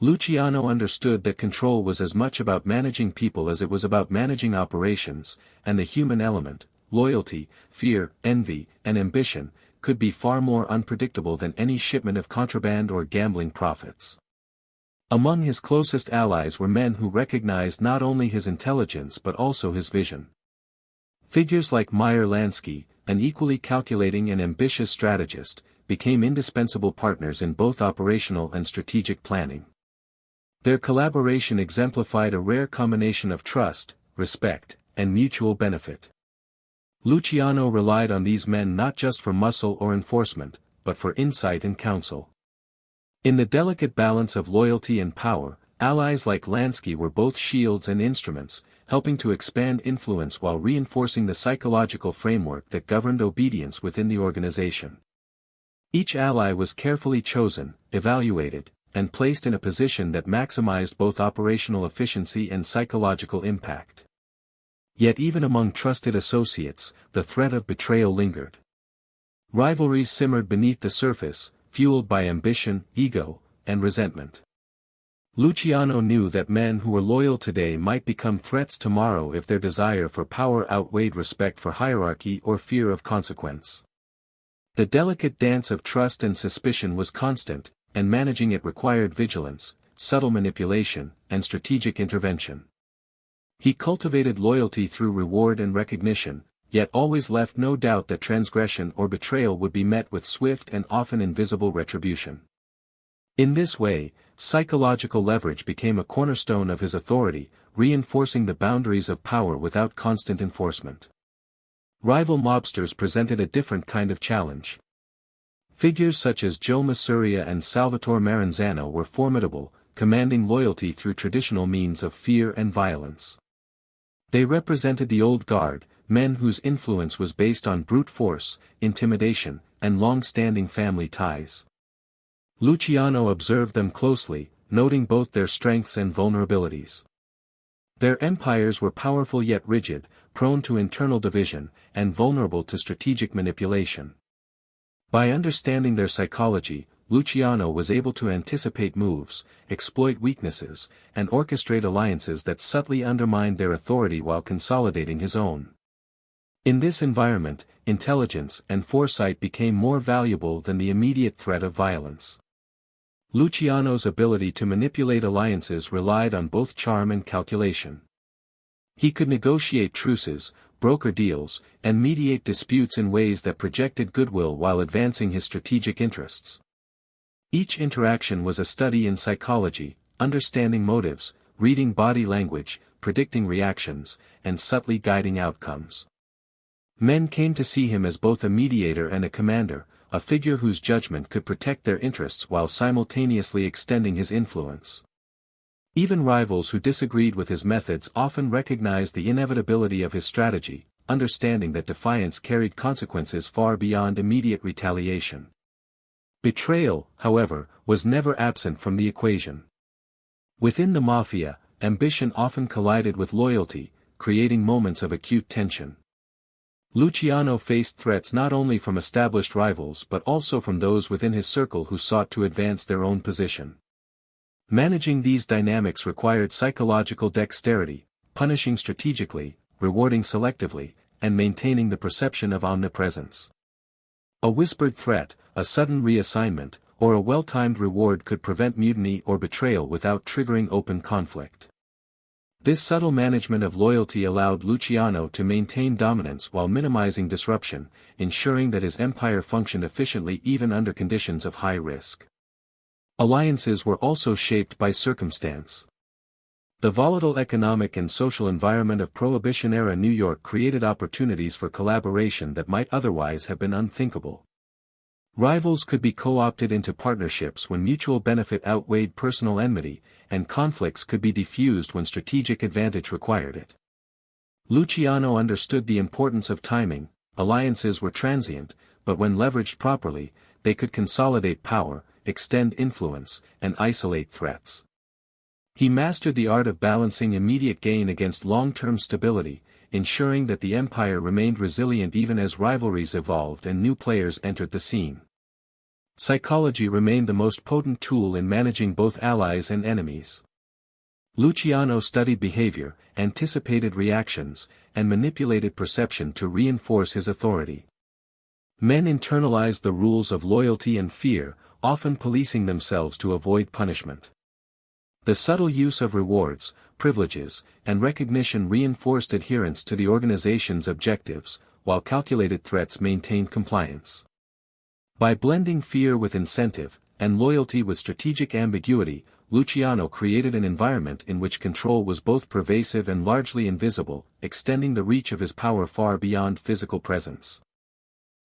Luciano understood that control was as much about managing people as it was about managing operations, and the human element, loyalty, fear, envy, and ambition, could be far more unpredictable than any shipment of contraband or gambling profits. Among his closest allies were men who recognized not only his intelligence but also his vision. Figures like Meyer Lansky, an equally calculating and ambitious strategist, became indispensable partners in both operational and strategic planning. Their collaboration exemplified a rare combination of trust, respect, and mutual benefit. Luciano relied on these men not just for muscle or enforcement, but for insight and counsel. In the delicate balance of loyalty and power, allies like Lansky were both shields and instruments, helping to expand influence while reinforcing the psychological framework that governed obedience within the organization. Each ally was carefully chosen, evaluated, and placed in a position that maximized both operational efficiency and psychological impact. Yet even among trusted associates, the threat of betrayal lingered. Rivalries simmered beneath the surface, fueled by ambition, ego, and resentment. Luciano knew that men who were loyal today might become threats tomorrow if their desire for power outweighed respect for hierarchy or fear of consequence. The delicate dance of trust and suspicion was constant, and managing it required vigilance, subtle manipulation, and strategic intervention. He cultivated loyalty through reward and recognition, yet always left no doubt that transgression or betrayal would be met with swift and often invisible retribution. In this way, psychological leverage became a cornerstone of his authority, reinforcing the boundaries of power without constant enforcement. Rival mobsters presented a different kind of challenge. Figures such as Joe Masuria and Salvatore Maranzano were formidable, commanding loyalty through traditional means of fear and violence. They represented the old guard, men whose influence was based on brute force, intimidation, and long-standing family ties. Luciano observed them closely, noting both their strengths and vulnerabilities. Their empires were powerful yet rigid, prone to internal division, and vulnerable to strategic manipulation. By understanding their psychology, Luciano was able to anticipate moves, exploit weaknesses, and orchestrate alliances that subtly undermined their authority while consolidating his own. In this environment, intelligence and foresight became more valuable than the immediate threat of violence. Luciano's ability to manipulate alliances relied on both charm and calculation. He could negotiate truces, broker deals, and mediate disputes in ways that projected goodwill while advancing his strategic interests. Each interaction was a study in psychology, understanding motives, reading body language, predicting reactions, and subtly guiding outcomes. Men came to see him as both a mediator and a commander, a figure whose judgment could protect their interests while simultaneously extending his influence. Even rivals who disagreed with his methods often recognized the inevitability of his strategy, understanding that defiance carried consequences far beyond immediate retaliation. Betrayal, however, was never absent from the equation. Within the Mafia, ambition often collided with loyalty, creating moments of acute tension. Luciano faced threats not only from established rivals but also from those within his circle who sought to advance their own position. Managing these dynamics required psychological dexterity, punishing strategically, rewarding selectively, and maintaining the perception of omnipresence. A whispered threat, a sudden reassignment, or a well-timed reward could prevent mutiny or betrayal without triggering open conflict. This subtle management of loyalty allowed Luciano to maintain dominance while minimizing disruption, ensuring that his empire functioned efficiently even under conditions of high risk. Alliances were also shaped by circumstance. The volatile economic and social environment of Prohibition-era New York created opportunities for collaboration that might otherwise have been unthinkable. Rivals could be co-opted into partnerships when mutual benefit outweighed personal enmity, and conflicts could be diffused when strategic advantage required it. Luciano understood the importance of timing. Alliances were transient, but when leveraged properly, they could consolidate power, extend influence, and isolate threats. He mastered the art of balancing immediate gain against long-term stability, ensuring that the empire remained resilient even as rivalries evolved and new players entered the scene. Psychology remained the most potent tool in managing both allies and enemies. Luciano studied behavior, anticipated reactions, and manipulated perception to reinforce his authority. Men internalized the rules of loyalty and fear, often policing themselves to avoid punishment. The subtle use of rewards, privileges, and recognition reinforced adherence to the organization's objectives, while calculated threats maintained compliance. By blending fear with incentive, and loyalty with strategic ambiguity, Luciano created an environment in which control was both pervasive and largely invisible, extending the reach of his power far beyond physical presence.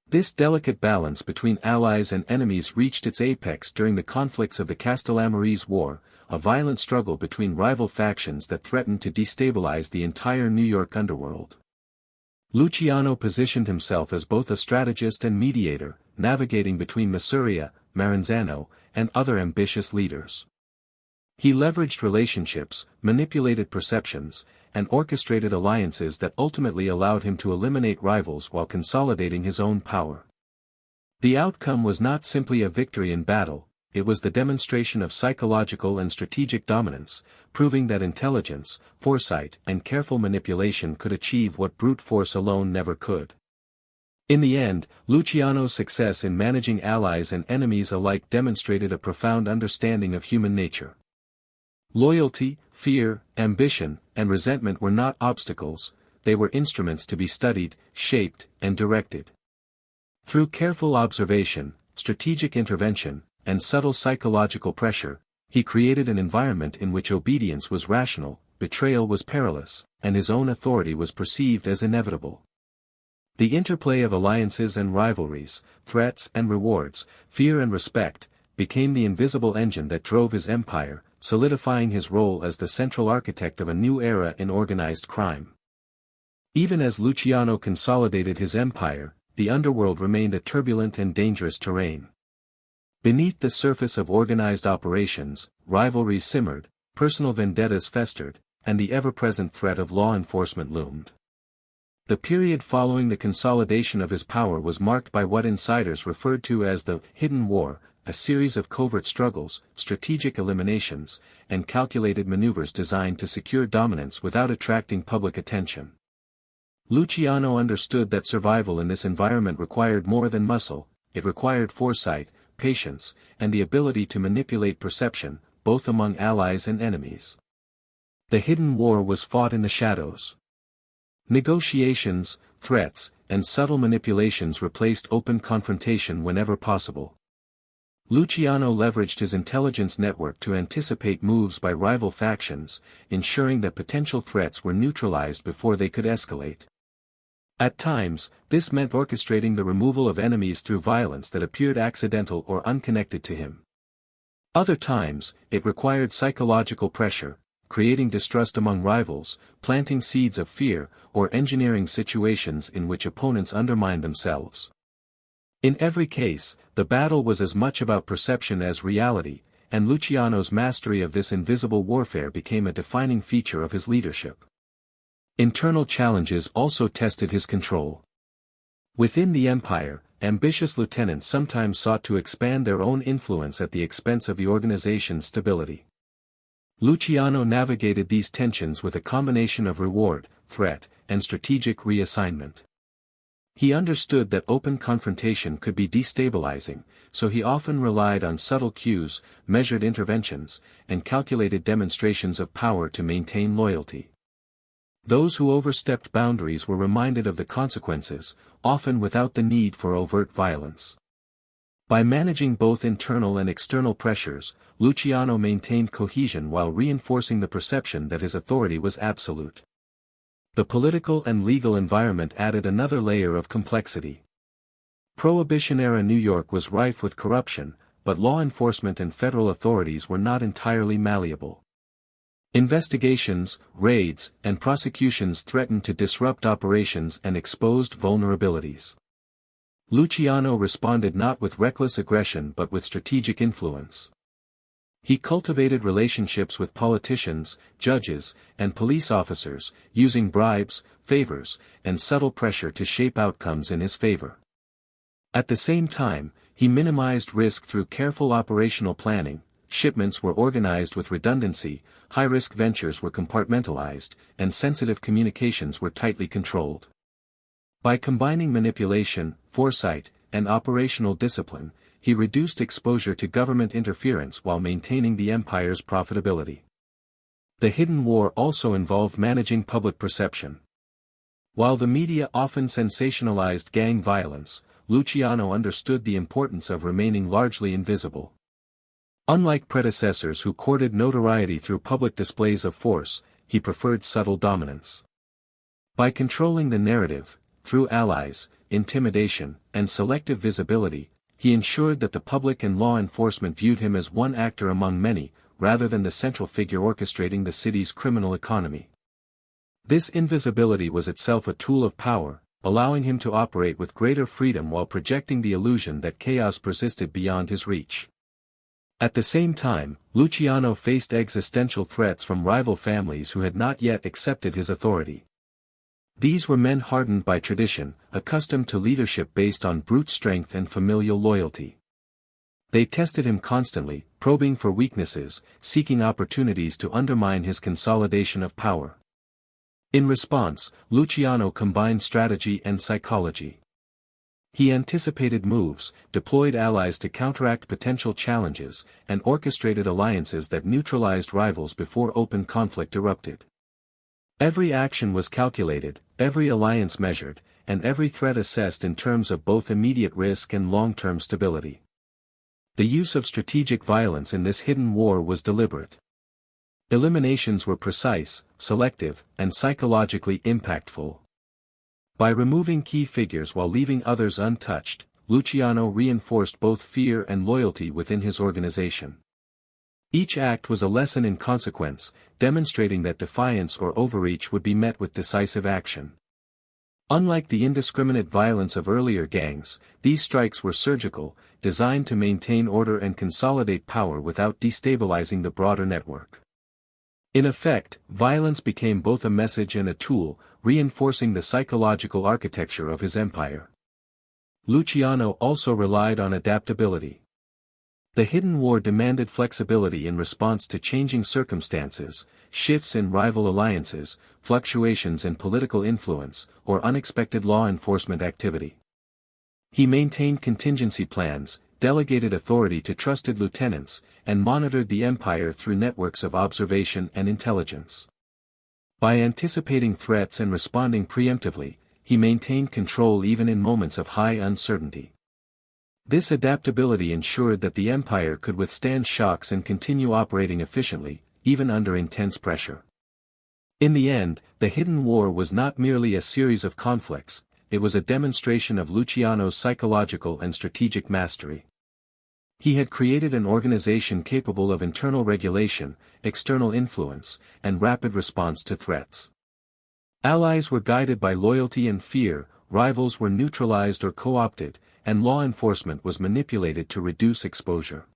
This delicate balance between allies and enemies reached its apex during the conflicts of the Castellamarese War, a violent struggle between rival factions that threatened to destabilize the entire New York underworld. Luciano positioned himself as both a strategist and mediator, navigating between Masuria, Maranzano, and other ambitious leaders. He leveraged relationships, manipulated perceptions, and orchestrated alliances that ultimately allowed him to eliminate rivals while consolidating his own power. The outcome was not simply a victory in battle, it was the demonstration of psychological and strategic dominance, proving that intelligence, foresight, and careful manipulation could achieve what brute force alone never could. In the end, Luciano's success in managing allies and enemies alike demonstrated a profound understanding of human nature. Loyalty, fear, ambition, and resentment were not obstacles, they were instruments to be studied, shaped, and directed. Through careful observation, strategic intervention, and subtle psychological pressure, he created an environment in which obedience was rational, betrayal was perilous, and his own authority was perceived as inevitable. The interplay of alliances and rivalries, threats and rewards, fear and respect, became the invisible engine that drove his empire, solidifying his role as the central architect of a new era in organized crime. Even as Luciano consolidated his empire, the underworld remained a turbulent and dangerous terrain. Beneath the surface of organized operations, rivalries simmered, personal vendettas festered, and the ever-present threat of law enforcement loomed. The period following the consolidation of his power was marked by what insiders referred to as the Hidden War, a series of covert struggles, strategic eliminations, and calculated maneuvers designed to secure dominance without attracting public attention. Luciano understood that survival in this environment required more than muscle, it required foresight, patience, and the ability to manipulate perception, both among allies and enemies. The hidden war was fought in the shadows. Negotiations, threats, and subtle manipulations replaced open confrontation whenever possible. Luciano leveraged his intelligence network to anticipate moves by rival factions, ensuring that potential threats were neutralized before they could escalate. At times, this meant orchestrating the removal of enemies through violence that appeared accidental or unconnected to him. Other times, it required psychological pressure, creating distrust among rivals, planting seeds of fear, or engineering situations in which opponents undermined themselves. In every case, the battle was as much about perception as reality, and Luciano's mastery of this invisible warfare became a defining feature of his leadership. Internal challenges also tested his control. Within the empire, ambitious lieutenants sometimes sought to expand their own influence at the expense of the organization's stability. Luciano navigated these tensions with a combination of reward, threat, and strategic reassignment. He understood that open confrontation could be destabilizing, so he often relied on subtle cues, measured interventions, and calculated demonstrations of power to maintain loyalty. Those who overstepped boundaries were reminded of the consequences, often without the need for overt violence. By managing both internal and external pressures, Luciano maintained cohesion while reinforcing the perception that his authority was absolute. The political and legal environment added another layer of complexity. Prohibition-era New York was rife with corruption, but law enforcement and federal authorities were not entirely malleable. Investigations, raids, and prosecutions threatened to disrupt operations and exposed vulnerabilities. Luciano responded not with reckless aggression but with strategic influence. He cultivated relationships with politicians, judges, and police officers, using bribes, favors, and subtle pressure to shape outcomes in his favor. At the same time, he minimized risk through careful operational planning. Shipments were organized with redundancy, high-risk ventures were compartmentalized, and sensitive communications were tightly controlled. By combining manipulation, foresight, and operational discipline, he reduced exposure to government interference while maintaining the empire's profitability. The hidden war also involved managing public perception. While the media often sensationalized gang violence, Luciano understood the importance of remaining largely invisible. Unlike predecessors who courted notoriety through public displays of force, he preferred subtle dominance. By controlling the narrative, through allies, intimidation, and selective visibility, he ensured that the public and law enforcement viewed him as one actor among many, rather than the central figure orchestrating the city's criminal economy. This invisibility was itself a tool of power, allowing him to operate with greater freedom while projecting the illusion that chaos persisted beyond his reach. At the same time, Luciano faced existential threats from rival families who had not yet accepted his authority. These were men hardened by tradition, accustomed to leadership based on brute strength and familial loyalty. They tested him constantly, probing for weaknesses, seeking opportunities to undermine his consolidation of power. In response, Luciano combined strategy and psychology. He anticipated moves, deployed allies to counteract potential challenges, and orchestrated alliances that neutralized rivals before open conflict erupted. Every action was calculated, every alliance measured, and every threat assessed in terms of both immediate risk and long-term stability. The use of strategic violence in this hidden war was deliberate. Eliminations were precise, selective, and psychologically impactful. By removing key figures while leaving others untouched, Luciano reinforced both fear and loyalty within his organization. Each act was a lesson in consequence, demonstrating that defiance or overreach would be met with decisive action. Unlike the indiscriminate violence of earlier gangs, these strikes were surgical, designed to maintain order and consolidate power without destabilizing the broader network. In effect, violence became both a message and a tool, reinforcing the psychological architecture of his empire. Luciano also relied on adaptability. The hidden war demanded flexibility in response to changing circumstances, shifts in rival alliances, fluctuations in political influence, or unexpected law enforcement activity. He maintained contingency plans, delegated authority to trusted lieutenants, and monitored the empire through networks of observation and intelligence. By anticipating threats and responding preemptively, he maintained control even in moments of high uncertainty. This adaptability ensured that the empire could withstand shocks and continue operating efficiently, even under intense pressure. In the end, the hidden war was not merely a series of conflicts, it was a demonstration of Luciano's psychological and strategic mastery. He had created an organization capable of internal regulation, external influence, and rapid response to threats. Allies were guided by loyalty and fear, rivals were neutralized or co-opted, and law enforcement was manipulated to reduce exposure.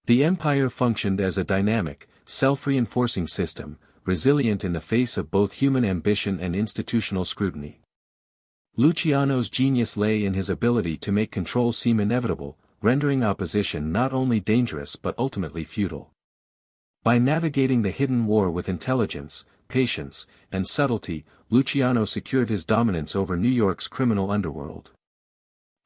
The empire functioned as a dynamic, self-reinforcing system, resilient in the face of both human ambition and institutional scrutiny. Luciano's genius lay in his ability to make control seem inevitable, rendering opposition not only dangerous but ultimately futile. By navigating the hidden war with intelligence, patience, and subtlety, Luciano secured his dominance over New York's criminal underworld.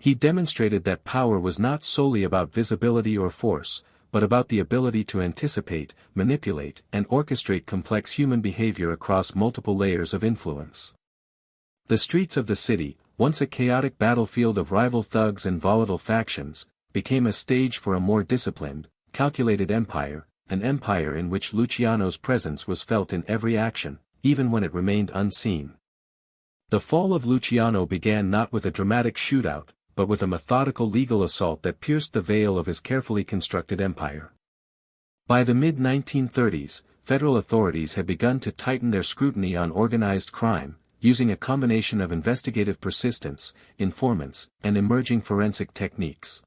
He demonstrated that power was not solely about visibility or force, but about the ability to anticipate, manipulate, and orchestrate complex human behavior across multiple layers of influence. The streets of the city, once a chaotic battlefield of rival thugs and volatile factions, became a stage for a more disciplined, calculated empire, an empire in which Luciano's presence was felt in every action, even when it remained unseen. The fall of Luciano began not with a dramatic shootout, but with a methodical legal assault that pierced the veil of his carefully constructed empire. By the mid-1930s, federal authorities had begun to tighten their scrutiny on organized crime, using a combination of investigative persistence, informants, and emerging forensic techniques.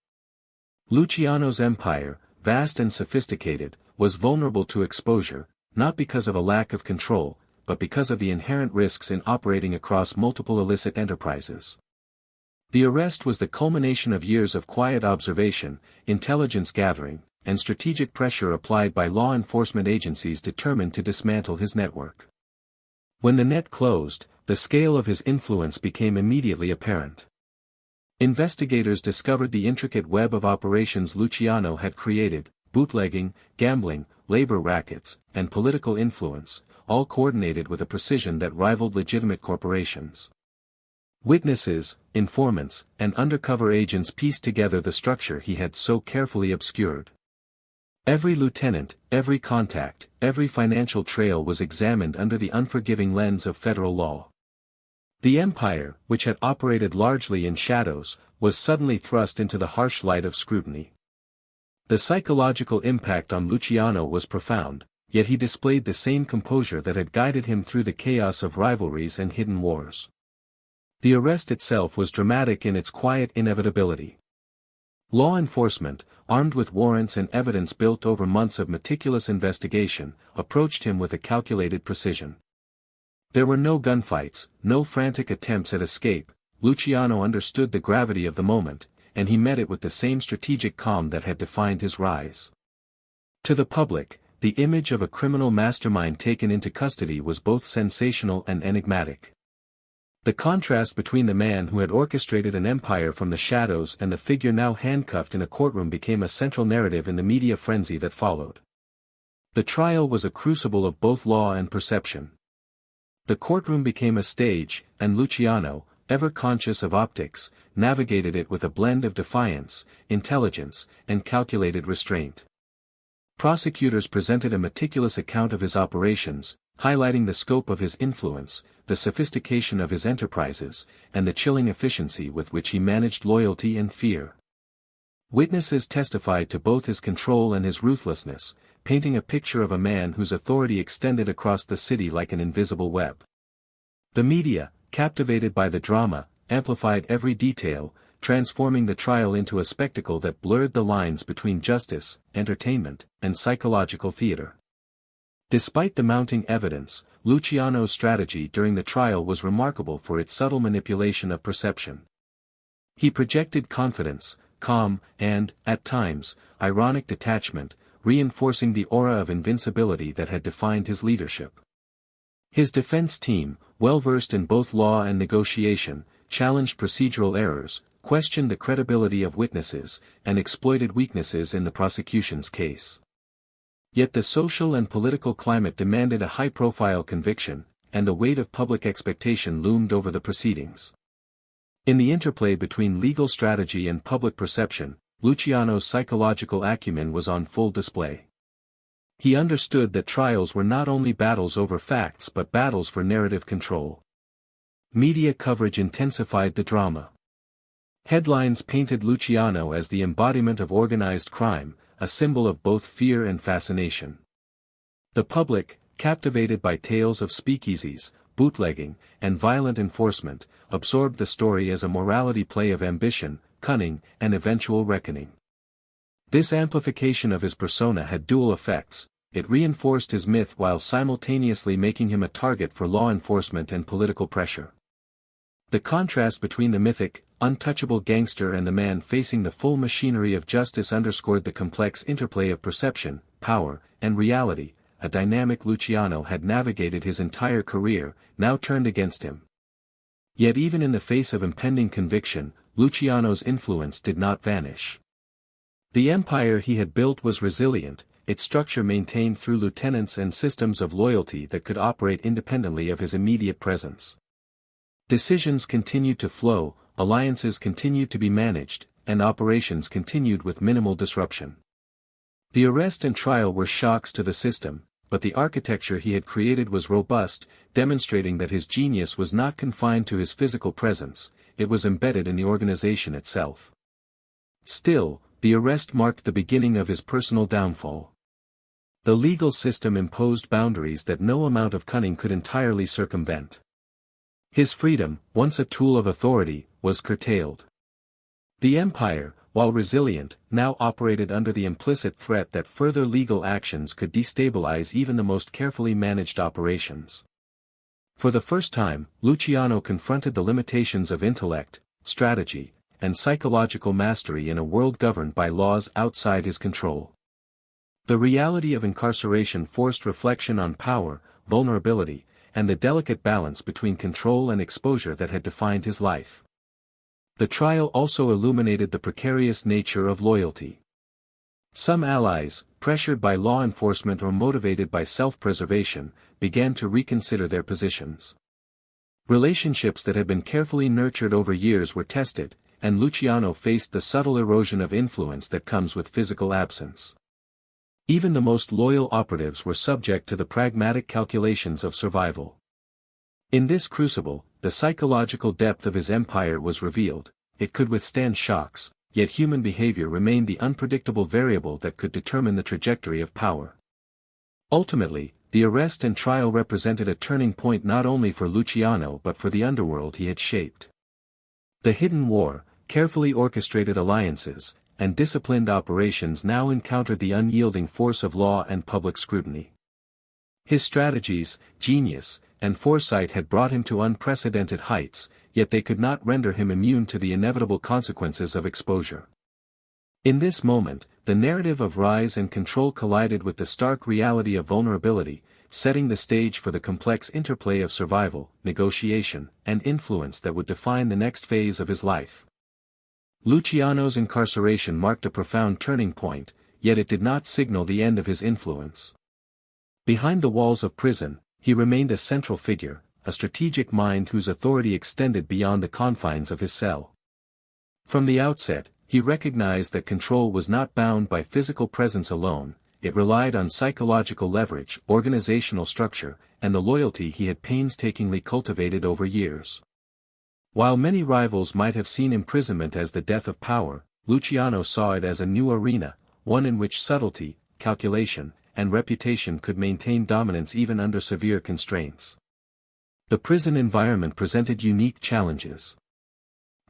Luciano's empire, vast and sophisticated, was vulnerable to exposure, not because of a lack of control, but because of the inherent risks in operating across multiple illicit enterprises. The arrest was the culmination of years of quiet observation, intelligence gathering, and strategic pressure applied by law enforcement agencies determined to dismantle his network. When the net closed, the scale of his influence became immediately apparent. Investigators discovered the intricate web of operations Luciano had created: bootlegging, gambling, labor rackets, and political influence, all coordinated with a precision that rivaled legitimate corporations. Witnesses, informants, and undercover agents pieced together the structure he had so carefully obscured. Every lieutenant, every contact, every financial trail was examined under the unforgiving lens of federal law. The empire, which had operated largely in shadows, was suddenly thrust into the harsh light of scrutiny. The psychological impact on Luciano was profound, yet he displayed the same composure that had guided him through the chaos of rivalries and hidden wars. The arrest itself was dramatic in its quiet inevitability. Law enforcement, armed with warrants and evidence built over months of meticulous investigation, approached him with a calculated precision. There were no gunfights, no frantic attempts at escape. Luciano understood the gravity of the moment, and he met it with the same strategic calm that had defined his rise. To the public, the image of a criminal mastermind taken into custody was both sensational and enigmatic. The contrast between the man who had orchestrated an empire from the shadows and the figure now handcuffed in a courtroom became a central narrative in the media frenzy that followed. The trial was a crucible of both law and perception. The courtroom became a stage, and Luciano, ever conscious of optics, navigated it with a blend of defiance, intelligence, and calculated restraint. Prosecutors presented a meticulous account of his operations, highlighting the scope of his influence, the sophistication of his enterprises, and the chilling efficiency with which he managed loyalty and fear. Witnesses testified to both his control and his ruthlessness, painting a picture of a man whose authority extended across the city like an invisible web. The media, captivated by the drama, amplified every detail, transforming the trial into a spectacle that blurred the lines between justice, entertainment, and psychological theater. Despite the mounting evidence, Luciano's strategy during the trial was remarkable for its subtle manipulation of perception. He projected confidence, calm, and, at times, ironic detachment, reinforcing the aura of invincibility that had defined his leadership. His defense team, well-versed in both law and negotiation, challenged procedural errors, questioned the credibility of witnesses, and exploited weaknesses in the prosecution's case. Yet the social and political climate demanded a high-profile conviction, and the weight of public expectation loomed over the proceedings. In the interplay between legal strategy and public perception, Luciano's psychological acumen was on full display. He understood that trials were not only battles over facts but battles for narrative control. Media coverage intensified the drama. Headlines painted Luciano as the embodiment of organized crime, a symbol of both fear and fascination. The public, captivated by tales of speakeasies, bootlegging, and violent enforcement, absorbed the story as a morality play of ambition, cunning, and eventual reckoning. This amplification of his persona had dual effects. It reinforced his myth while simultaneously making him a target for law enforcement and political pressure. The contrast between the mythic, untouchable gangster and the man facing the full machinery of justice underscored the complex interplay of perception, power, and reality, a dynamic Luciano had navigated his entire career, now turned against him. Yet even in the face of impending conviction, Luciano's influence did not vanish. The empire he had built was resilient, its structure maintained through lieutenants and systems of loyalty that could operate independently of his immediate presence. Decisions continued to flow, alliances continued to be managed, and operations continued with minimal disruption. The arrest and trial were shocks to the system, but the architecture he had created was robust, demonstrating that his genius was not confined to his physical presence, it was embedded in the organization itself. Still, the arrest marked the beginning of his personal downfall. The legal system imposed boundaries that no amount of cunning could entirely circumvent. His freedom, once a tool of authority, was curtailed. The empire, while resilient, now operated under the implicit threat that further legal actions could destabilize even the most carefully managed operations. For the first time, Luciano confronted the limitations of intellect, strategy, and psychological mastery in a world governed by laws outside his control. The reality of incarceration forced reflection on power, vulnerability, and the delicate balance between control and exposure that had defined his life. The trial also illuminated the precarious nature of loyalty. Some allies, pressured by law enforcement or motivated by self-preservation, began to reconsider their positions. Relationships that had been carefully nurtured over years were tested, and Luciano faced the subtle erosion of influence that comes with physical absence. Even the most loyal operatives were subject to the pragmatic calculations of survival. In this crucible, the psychological depth of his empire was revealed. It could withstand shocks, yet human behavior remained the unpredictable variable that could determine the trajectory of power. Ultimately, the arrest and trial represented a turning point not only for Luciano but for the underworld he had shaped. The hidden war, carefully orchestrated alliances, and disciplined operations now encountered the unyielding force of law and public scrutiny. His strategies, genius, and foresight had brought him to unprecedented heights, yet they could not render him immune to the inevitable consequences of exposure. In this moment, the narrative of rise and control collided with the stark reality of vulnerability, setting the stage for the complex interplay of survival, negotiation, and influence that would define the next phase of his life. Luciano's incarceration marked a profound turning point, yet it did not signal the end of his influence. Behind the walls of prison, he remained a central figure, a strategic mind whose authority extended beyond the confines of his cell. From the outset, he recognized that control was not bound by physical presence alone, it relied on psychological leverage, organizational structure, and the loyalty he had painstakingly cultivated over years. While many rivals might have seen imprisonment as the death of power, Luciano saw it as a new arena, one in which subtlety, calculation, and reputation could maintain dominance even under severe constraints. The prison environment presented unique challenges.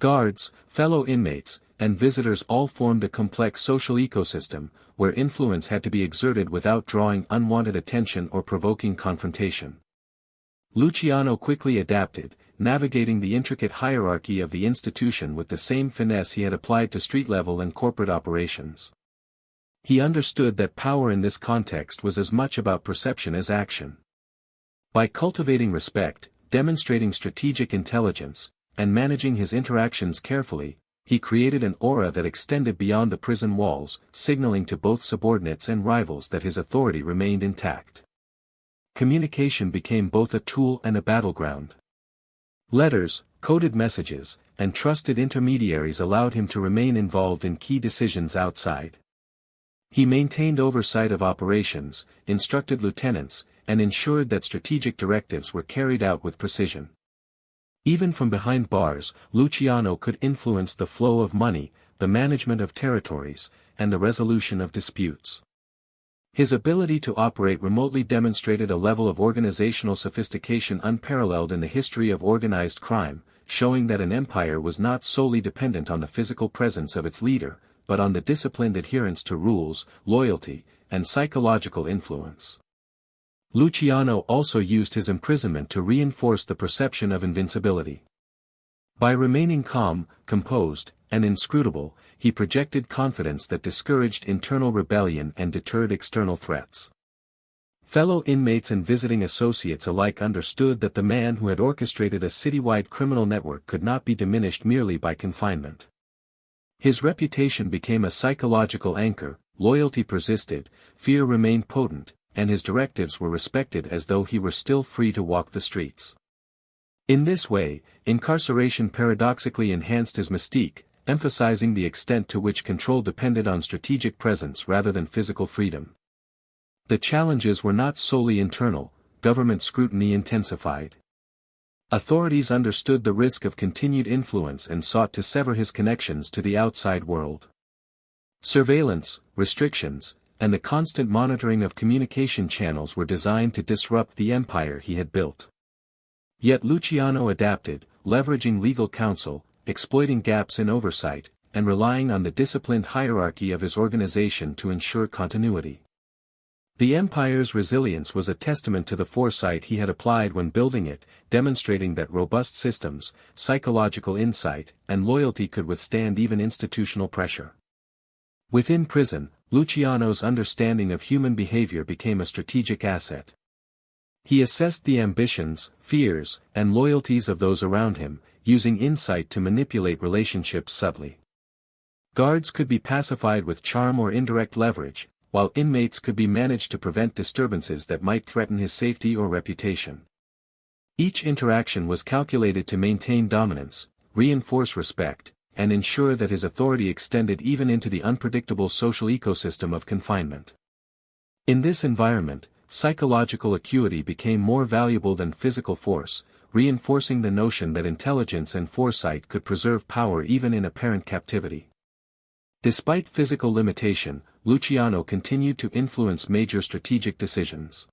Guards, fellow inmates, and visitors all formed a complex social ecosystem, where influence had to be exerted without drawing unwanted attention or provoking confrontation. Luciano quickly adapted, navigating the intricate hierarchy of the institution with the same finesse he had applied to street-level and corporate operations. He understood that power in this context was as much about perception as action. By cultivating respect, demonstrating strategic intelligence, and managing his interactions carefully, he created an aura that extended beyond the prison walls, signaling to both subordinates and rivals that his authority remained intact. Communication became both a tool and a battleground. Letters, coded messages, and trusted intermediaries allowed him to remain involved in key decisions outside. He maintained oversight of operations, instructed lieutenants, and ensured that strategic directives were carried out with precision. Even from behind bars, Luciano could influence the flow of money, the management of territories, and the resolution of disputes. His ability to operate remotely demonstrated a level of organizational sophistication unparalleled in the history of organized crime, showing that an empire was not solely dependent on the physical presence of its leader, but on the disciplined adherence to rules, loyalty, and psychological influence. Luciano also used his imprisonment to reinforce the perception of invincibility. By remaining calm, composed, and inscrutable, he projected confidence that discouraged internal rebellion and deterred external threats. Fellow inmates and visiting associates alike understood that the man who had orchestrated a citywide criminal network could not be diminished merely by confinement. His reputation became a psychological anchor, loyalty persisted, fear remained potent, and his directives were respected as though he were still free to walk the streets. In this way, incarceration paradoxically enhanced his mystique, emphasizing the extent to which control depended on strategic presence rather than physical freedom. The challenges were not solely internal, government scrutiny intensified. Authorities understood the risk of continued influence and sought to sever his connections to the outside world. Surveillance, restrictions, and the constant monitoring of communication channels were designed to disrupt the empire he had built. Yet Luciano adapted, leveraging legal counsel, exploiting gaps in oversight, and relying on the disciplined hierarchy of his organization to ensure continuity. The empire's resilience was a testament to the foresight he had applied when building it, demonstrating that robust systems, psychological insight, and loyalty could withstand even institutional pressure. Within prison, Luciano's understanding of human behavior became a strategic asset. He assessed the ambitions, fears, and loyalties of those around him, using insight to manipulate relationships subtly. Guards could be pacified with charm or indirect leverage, while inmates could be managed to prevent disturbances that might threaten his safety or reputation. Each interaction was calculated to maintain dominance, reinforce respect, and ensure that his authority extended even into the unpredictable social ecosystem of confinement. In this environment, psychological acuity became more valuable than physical force, reinforcing the notion that intelligence and foresight could preserve power even in apparent captivity. Despite physical limitation, Luciano continued to influence major strategic decisions.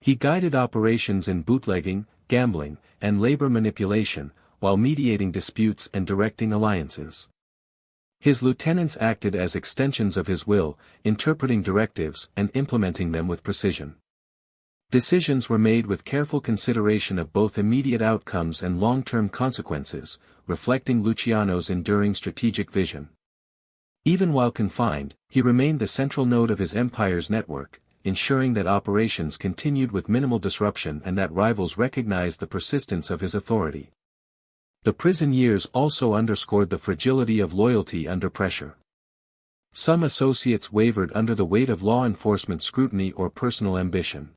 He guided operations in bootlegging, gambling, and labor manipulation, while mediating disputes and directing alliances. His lieutenants acted as extensions of his will, interpreting directives and implementing them with precision. Decisions were made with careful consideration of both immediate outcomes and long-term consequences, reflecting Luciano's enduring strategic vision. Even while confined, he remained the central node of his empire's network, ensuring that operations continued with minimal disruption and that rivals recognized the persistence of his authority. The prison years also underscored the fragility of loyalty under pressure. Some associates wavered under the weight of law enforcement scrutiny or personal ambition.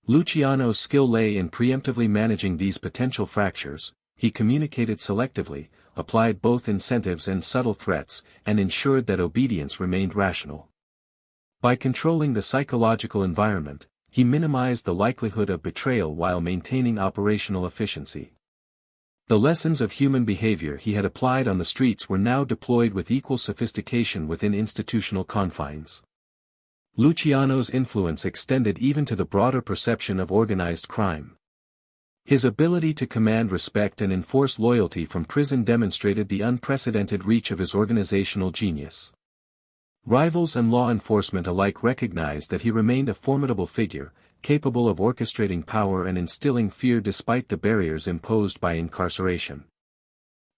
Luciano's skill lay in preemptively managing these potential fractures. He communicated selectively, applied both incentives and subtle threats, and ensured that obedience remained rational. By controlling the psychological environment, he minimized the likelihood of betrayal while maintaining operational efficiency. The lessons of human behavior he had applied on the streets were now deployed with equal sophistication within institutional confines. Luciano's influence extended even to the broader perception of organized crime. His ability to command respect and enforce loyalty from prison demonstrated the unprecedented reach of his organizational genius. Rivals and law enforcement alike recognized that he remained a formidable figure, capable of orchestrating power and instilling fear despite the barriers imposed by incarceration.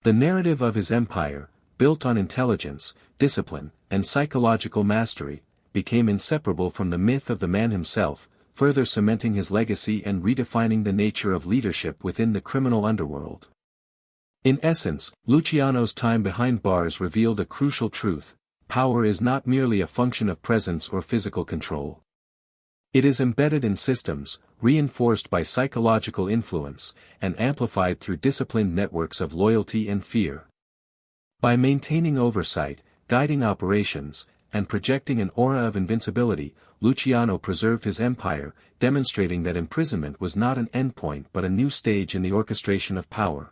The narrative of his empire, built on intelligence, discipline, and psychological mastery, became inseparable from the myth of the man himself, further cementing his legacy and redefining the nature of leadership within the criminal underworld. In essence, Luciano's time behind bars revealed a crucial truth: power is not merely a function of presence or physical control. It is embedded in systems, reinforced by psychological influence, and amplified through disciplined networks of loyalty and fear. By maintaining oversight, guiding operations, and projecting an aura of invincibility, Luciano preserved his empire, demonstrating that imprisonment was not an endpoint but a new stage in the orchestration of power.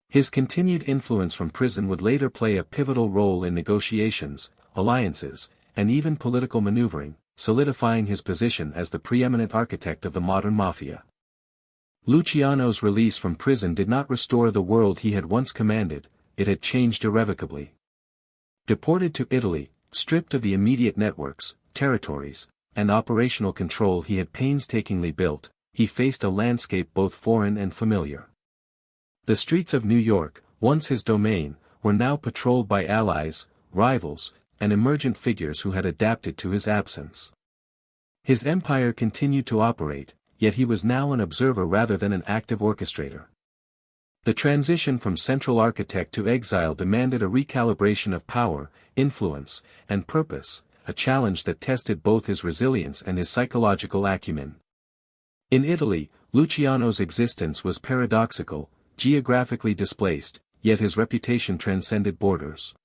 His continued influence from prison would later play a pivotal role in negotiations, alliances, and even political maneuvering, solidifying his position as the preeminent architect of the modern mafia. Luciano's release from prison did not restore the world he had once commanded, it had changed irrevocably. Deported to Italy, stripped of the immediate networks, territories, and operational control he had painstakingly built, he faced a landscape both foreign and familiar. The streets of New York, once his domain, were now patrolled by allies, rivals, and emergent figures who had adapted to his absence. His empire continued to operate, yet he was now an observer rather than an active orchestrator. The transition from central architect to exile demanded a recalibration of power, influence, and purpose, a challenge that tested both his resilience and his psychological acumen. In Italy, Luciano's existence was paradoxical, geographically displaced, yet his reputation transcended borders.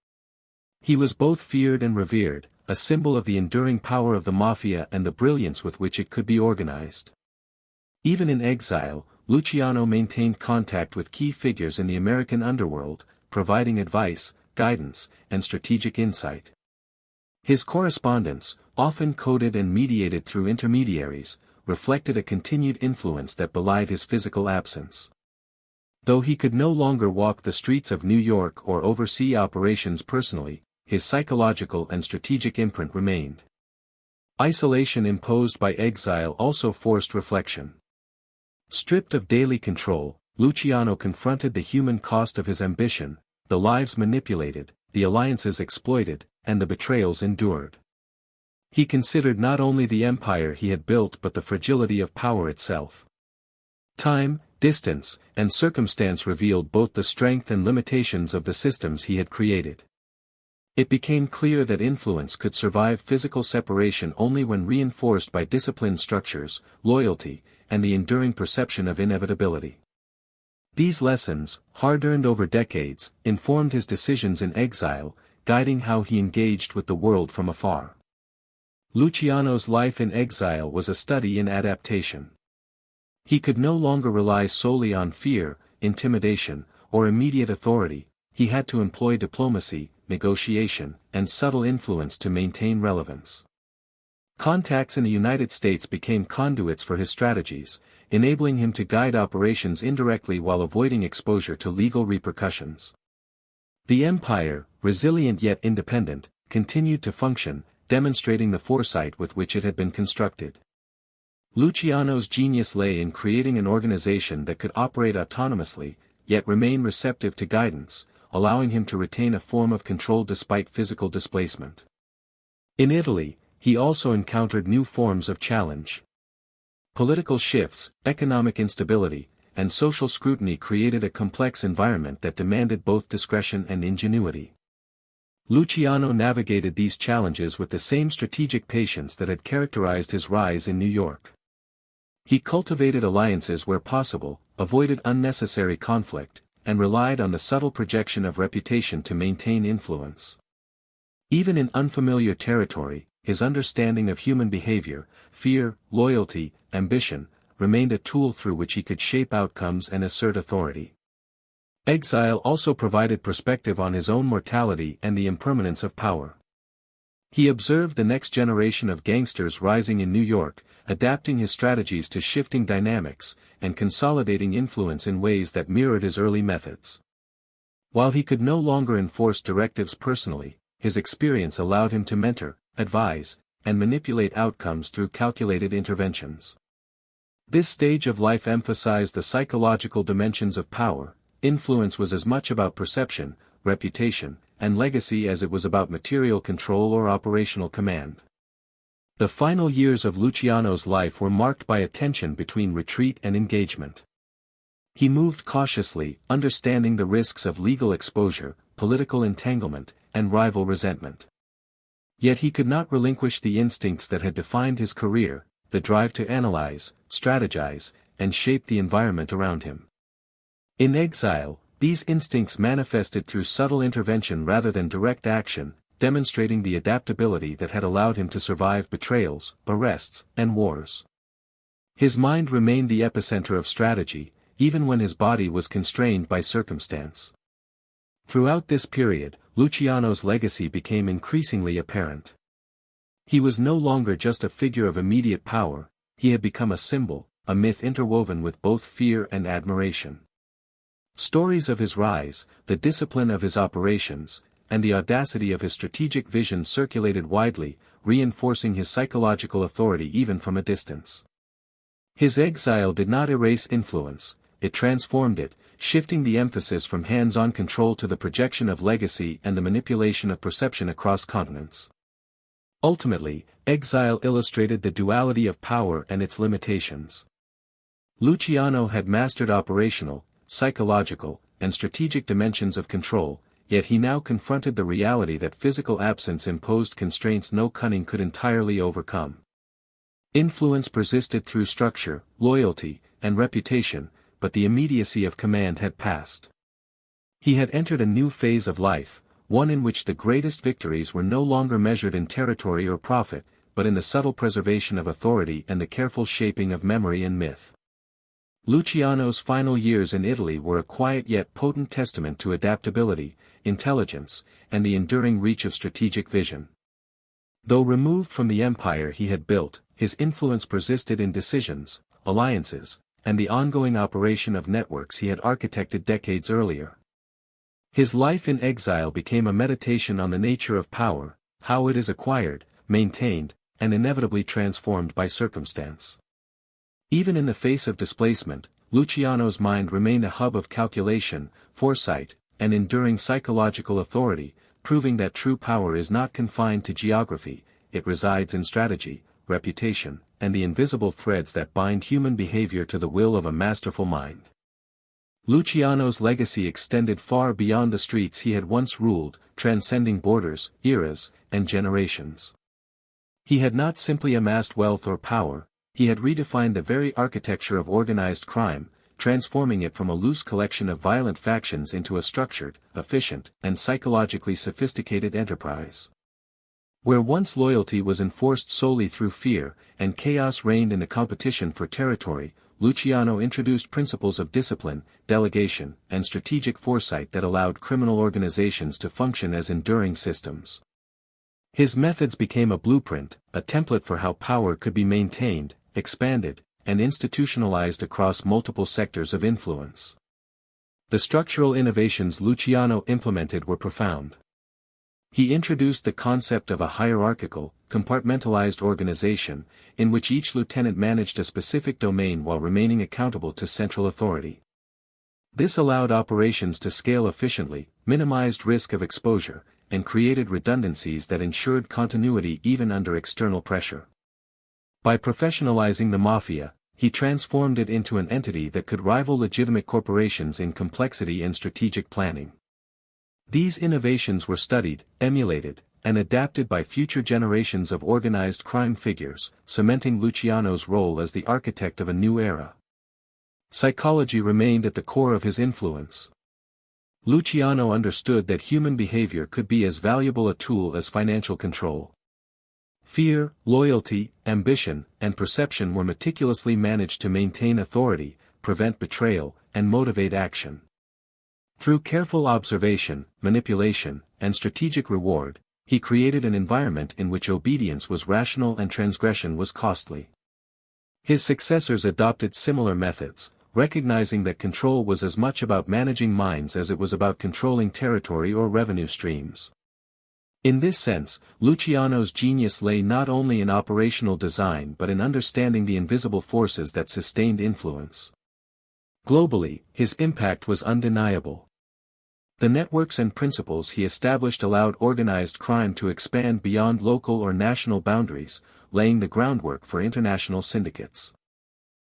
He was both feared and revered, a symbol of the enduring power of the Mafia and the brilliance with which it could be organized. Even in exile, Luciano maintained contact with key figures in the American underworld, providing advice, guidance, and strategic insight. His correspondence, often coded and mediated through intermediaries, reflected a continued influence that belied his physical absence. Though he could no longer walk the streets of New York or oversee operations personally, his psychological and strategic imprint remained. Isolation imposed by exile also forced reflection. Stripped of daily control, Luciano confronted the human cost of his ambition, the lives manipulated, the alliances exploited, and the betrayals endured. He considered not only the empire he had built but the fragility of power itself. Time, distance, and circumstance revealed both the strength and limitations of the systems he had created. It became clear that influence could survive physical separation only when reinforced by disciplined structures, loyalty, and the enduring perception of inevitability. These lessons, hard-earned over decades, informed his decisions in exile, guiding how he engaged with the world from afar. Luciano's life in exile was a study in adaptation. He could no longer rely solely on fear, intimidation, or immediate authority. He had to employ diplomacy, negotiation, and subtle influence to maintain relevance. Contacts in the United States became conduits for his strategies, enabling him to guide operations indirectly while avoiding exposure to legal repercussions. The empire, resilient yet independent, continued to function, demonstrating the foresight with which it had been constructed. Luciano's genius lay in creating an organization that could operate autonomously, yet remain receptive to guidance, allowing him to retain a form of control despite physical displacement. In Italy, he also encountered new forms of challenge. Political shifts, economic instability, and social scrutiny created a complex environment that demanded both discretion and ingenuity. Luciano navigated these challenges with the same strategic patience that had characterized his rise in New York. He cultivated alliances where possible, avoided unnecessary conflict, and relied on the subtle projection of reputation to maintain influence. Even in unfamiliar territory, his understanding of human behavior, fear, loyalty, ambition, remained a tool through which he could shape outcomes and assert authority. Exile also provided perspective on his own mortality and the impermanence of power. He observed the next generation of gangsters rising in New York, adapting his strategies to shifting dynamics, and consolidating influence in ways that mirrored his early methods. While he could no longer enforce directives personally, his experience allowed him to mentor, advise, and manipulate outcomes through calculated interventions. This stage of life emphasized the psychological dimensions of power. Influence was as much about perception, reputation, and legacy as it was about material control or operational command. The final years of Luciano's life were marked by a tension between retreat and engagement. He moved cautiously, understanding the risks of legal exposure, political entanglement, and rival resentment. Yet he could not relinquish the instincts that had defined his career, the drive to analyze, strategize, and shape the environment around him. In exile, these instincts manifested through subtle intervention rather than direct action, demonstrating the adaptability that had allowed him to survive betrayals, arrests, and wars. His mind remained the epicenter of strategy, even when his body was constrained by circumstance. Throughout this period, Luciano's legacy became increasingly apparent. He was no longer just a figure of immediate power, he had become a symbol, a myth interwoven with both fear and admiration. Stories of his rise, the discipline of his operations, and the audacity of his strategic vision circulated widely, reinforcing his psychological authority even from a distance. His exile did not erase influence, it transformed it, shifting the emphasis from hands-on control to the projection of legacy and the manipulation of perception across continents. Ultimately, exile illustrated the duality of power and its limitations. Luciano had mastered operational, psychological, and strategic dimensions of control, yet he now confronted the reality that physical absence imposed constraints no cunning could entirely overcome. Influence persisted through structure, loyalty, and reputation, but the immediacy of command had passed. He had entered a new phase of life, one in which the greatest victories were no longer measured in territory or profit, but in the subtle preservation of authority and the careful shaping of memory and myth. Luciano's final years in Italy were a quiet yet potent testament to adaptability, intelligence, and the enduring reach of strategic vision. Though removed from the empire he had built, his influence persisted in decisions, alliances, and the ongoing operation of networks he had architected decades earlier. His life in exile became a meditation on the nature of power, how it is acquired, maintained, and inevitably transformed by circumstance. Even in the face of displacement, Luciano's mind remained a hub of calculation, foresight, and enduring psychological authority, proving that true power is not confined to geography, it resides in strategy, reputation, and the invisible threads that bind human behavior to the will of a masterful mind. Luciano's legacy extended far beyond the streets he had once ruled, transcending borders, eras, and generations. He had not simply amassed wealth or power, he had redefined the very architecture of organized crime, transforming it from a loose collection of violent factions into a structured, efficient, and psychologically sophisticated enterprise. Where once loyalty was enforced solely through fear, and chaos reigned in the competition for territory, Luciano introduced principles of discipline, delegation, and strategic foresight that allowed criminal organizations to function as enduring systems. His methods became a blueprint, a template for how power could be maintained, expanded, and institutionalized across multiple sectors of influence. The structural innovations Luciano implemented were profound. He introduced the concept of a hierarchical, compartmentalized organization, in which each lieutenant managed a specific domain while remaining accountable to central authority. This allowed operations to scale efficiently, minimized risk of exposure, and created redundancies that ensured continuity even under external pressure. By professionalizing the Mafia, he transformed it into an entity that could rival legitimate corporations in complexity and strategic planning. These innovations were studied, emulated, and adapted by future generations of organized crime figures, cementing Luciano's role as the architect of a new era. Psychology remained at the core of his influence. Luciano understood that human behavior could be as valuable a tool as financial control. Fear, loyalty, ambition, and perception were meticulously managed to maintain authority, prevent betrayal, and motivate action. Through careful observation, manipulation, and strategic reward, he created an environment in which obedience was rational and transgression was costly. His successors adopted similar methods, recognizing that control was as much about managing minds as it was about controlling territory or revenue streams. In this sense, Luciano's genius lay not only in operational design but in understanding the invisible forces that sustained influence. Globally, his impact was undeniable. The networks and principles he established allowed organized crime to expand beyond local or national boundaries, laying the groundwork for international syndicates.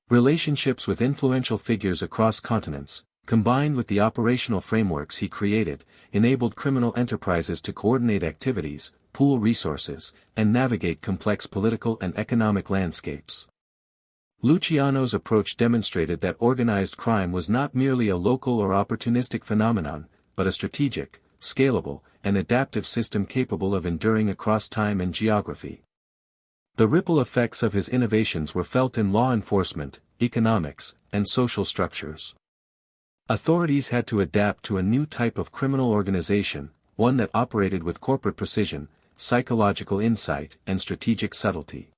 Relationships with influential figures across continents, combined with the operational frameworks he created, enabled criminal enterprises to coordinate activities, pool resources, and navigate complex political and economic landscapes. Luciano's approach demonstrated that organized crime was not merely a local or opportunistic phenomenon, but a strategic, scalable, and adaptive system capable of enduring across time and geography. The ripple effects of his innovations were felt in law enforcement, economics, and social structures. Authorities had to adapt to a new type of criminal organization, one that operated with corporate precision, psychological insight, and strategic subtlety.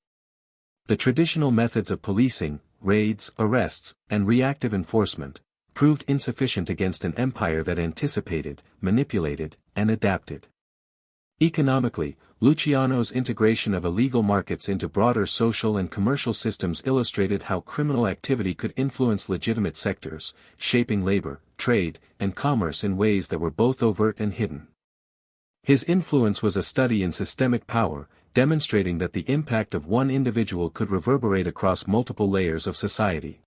The traditional methods of policing, raids, arrests, and reactive enforcement, proved insufficient against an empire that anticipated, manipulated, and adapted. Economically, Luciano's integration of illegal markets into broader social and commercial systems illustrated how criminal activity could influence legitimate sectors, shaping labor, trade, and commerce in ways that were both overt and hidden. His influence was a study in systemic power, demonstrating that the impact of one individual could reverberate across multiple layers of society.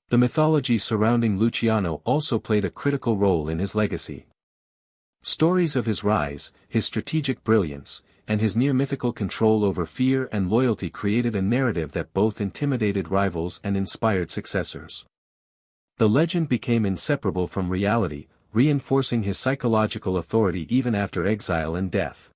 The mythology surrounding Luciano also played a critical role in his legacy. Stories of his rise, his strategic brilliance, and his near-mythical control over fear and loyalty created a narrative that both intimidated rivals and inspired successors. The legend became inseparable from reality, reinforcing his psychological authority even after exile and death.